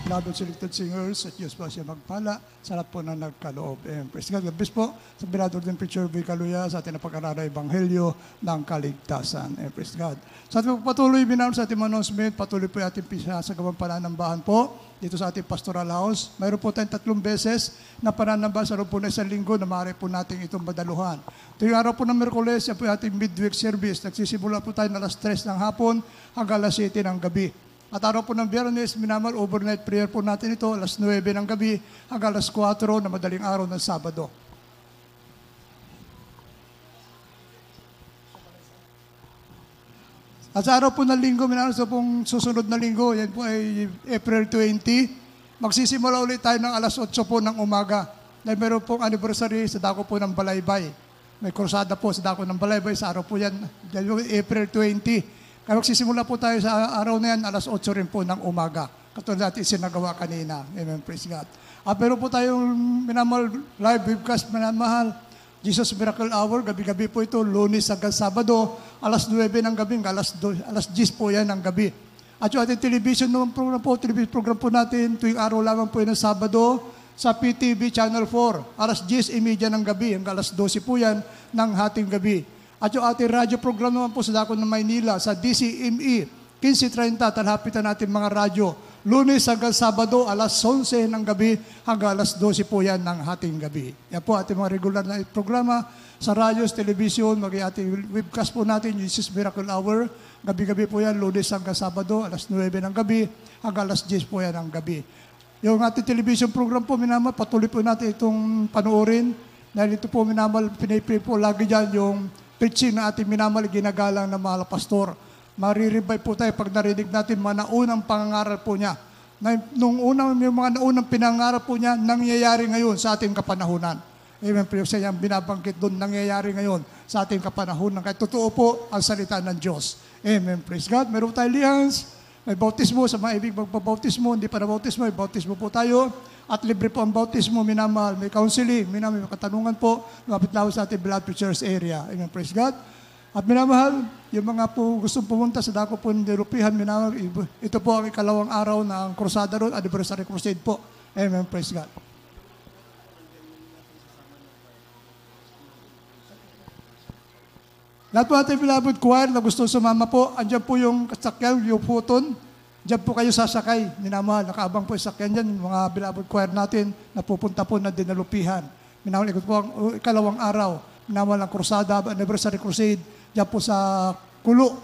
beloved selected singers, at Diyos po siya magpala sa lahat po na nagkaloob. And praise God. God bless po sa beloved din preacher V. Kaluya sa ating napag-aralan Ebanghelyo ng Kaligtasan. And praise God. Sa ating patuloy binam sa ating announcement, patuloy po ating pinasagawang pananambahan po dito sa ating pastoral house. Mayroon po tayong 3 beses na pananambahan sa loob po na 1 linggo na maaari po natin itong madaluhan. Ito yung araw po ng Miyerkules, yan po yung ating midweek service. Nagsisimula po tayo na alas 3 ng hapon hanggang alas 7 ng gabi. At araw po ng Biyernes, minamal overnight prayer po natin ito, alas 9 ng gabi hanggang alas 4 na madaling araw ng Sabado. At sa araw po ng linggo, minamal, so pong susunod na linggo, yan po ay April 20, magsisimula ulit tayo ng alas 8 po ng umaga. Dahil meron pong anniversary sa dako po ng Balaybay. May krusada po sa dako ng Balaybay, sa araw po yan, April 20. Kaya magsisimula po tayo sa araw na yan, alas 8 rin po ng umaga. Katulad natin sinagawa kanina. Amen, praise God. At meron po tayong minamal live webcast, minamahal. Jesus Miracle Hour, gabi-gabi po ito, Lunes hanggang Sabado, alas 9 ng gabi, alas 10 po yan ng gabi. At yung ating television naman television program po natin, tuwing araw lamang po yan ng Sabado, sa PTV Channel 4, alas 10:30 ng gabi, hanggang alas 12 po yan ng hating gabi. At yung ating radyo program naman po sa Dako ng Maynila, sa DCME, 15:30, talhapitan natin mga radyo. Lunes hanggang Sabado, alas 11 ng gabi, hanggang alas 12 po yan ng hating gabi. Yan po ating mga regular na programa sa radios, television, ating webcast po natin, Jesus Miracle Hour. Gabi-gabi po yan, Lunes hanggang Sabado, alas 9 ng gabi, hanggang alas 10 po yan ng gabi. Yung ating television program po, minamal, patuloy po natin itong panoorin. Dahil ito po, minamal, pinipray po lagi dyan yung preaching na ating minamal, ginagalang ng mga pastor. Mariribay po tayo pag narinig natin mga naunang pangangaral po niya. Yung mga naunang pinangaral po niya, nangyayari ngayon sa ating kapanahunan. Amen. Pero siya yung binabanggit doon, nangyayari ngayon sa ating kapanahunan. Kaya totoo po ang salita ng Diyos. Amen. Praise God. Meron tayo lihans. May bautismo sa mga ibig magpabautismo. Hindi pa na bautismo, may bautismo po tayo. At libre po ang bautismo, minamahal. May counseling, minamahal, may katanungan po. Lumapit lang sa ating Blood Preachers area. Amen. Praise God. At minamahal, yung mga po gustong pumunta sa dako po ng Derupihan, minamahal, ito po ang ikalawang araw ng krusada roon, anniversary crusade po. Amen. Praise God. Lahat po ating beloved choir na gusto sumama po, andyan po yung kasakyan, yung puton. Diyan po kayo sasakay, minamahal. Nakaabang po yung sakyan dyan, mga beloved choir natin na pupunta po ng Dinalupihan. Minamahal, ikot po ang ikalawang araw. Minamahal ang krusada, anniversary crusade. Diyan po sa Kulo.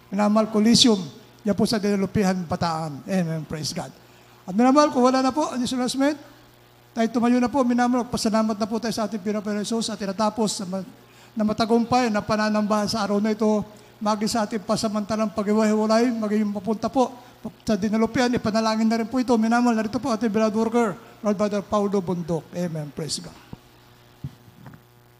Minamahal, Coliseum. Diyan po sa Dinalupihan, Bataan. Amen, praise God. At minamahal, kung wala na po, ang announcement, tayo tumayo na po, minamahal, pasalamat na po tayo sa ating Pinoy Jesus at tinatapos na matagumpay na pananambahan sa araw na ito, maging sa ating pasamantalang pag-iwahiwalay, maging mapunta po sa Dinalupihan, ipanalangin na rin po ito. Minamahal, narito po ating beloved worker, Lord Brother Paulo Bundok. Amen, praise God.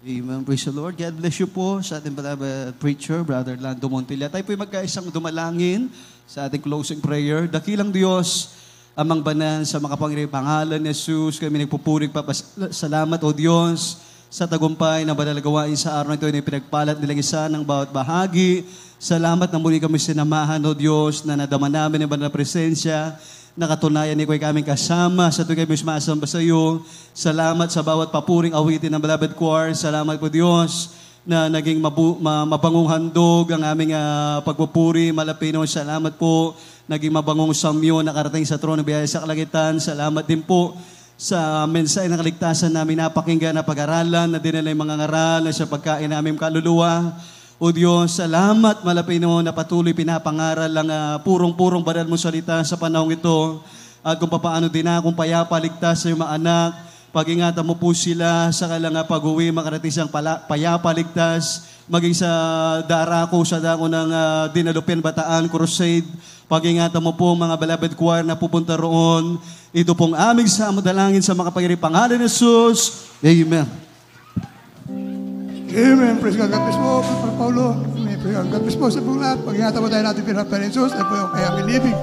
Amen. Praise the Lord. God bless you po sa ating beloved preacher, Brother Lando Montilla. Tayo po'y magkaisang dumalangin sa ating closing prayer. Dakilang Diyos, amang banan sa makapangyarihang pangalan ni Jesus, kami nagpupurig salamat o Diyos sa tagumpay na banalagawain sa araw na ito na pinagpalat nilang isa ng bawat bahagi. Salamat na muli kami sinamahan o Diyos na nadama namin ang banal na presensya. Nakatunayan ni Kuya kaming kasama sa tuwing kami sumasamba sa iyo. Salamat sa bawat papuring awitin ng beloved choir. Salamat po Diyos na naging mabangong handog ang aming pagpupuri. Malapino, salamat po. Naging mabangong samyo nakarating sa trono biyaya sa kalangitan. Salamat din po sa mensahe ng kaligtasan namin napakinggan na pag-aralan na dinala yung mga ngaral na sa pagkain namin kaluluwa. O Diyos, salamat malapino na patuloy pinapangaral lang purong-purong banal mong salita sa panahong ito. At kung paano din akong payapaligtas sa iyong mga anak, pag-ingatan mo po sila sa kailangan pag-uwi, makarating siyang payapaligtas, maging sa Darako, sa dako ng Dinalupihan Bataan Crusade. Pag-ingatan mo po mga beloved choir na pupunta roon. Ito pong aming samadalangin sa makapangyarihang pangalan ni Jesus. Amen. Amen. Praise God. God bless po, Brother Paulo. God bless po sa buong lahat. Pag-ingatan mo tayo natin, Pinoy Jesus, na po yung kaya believing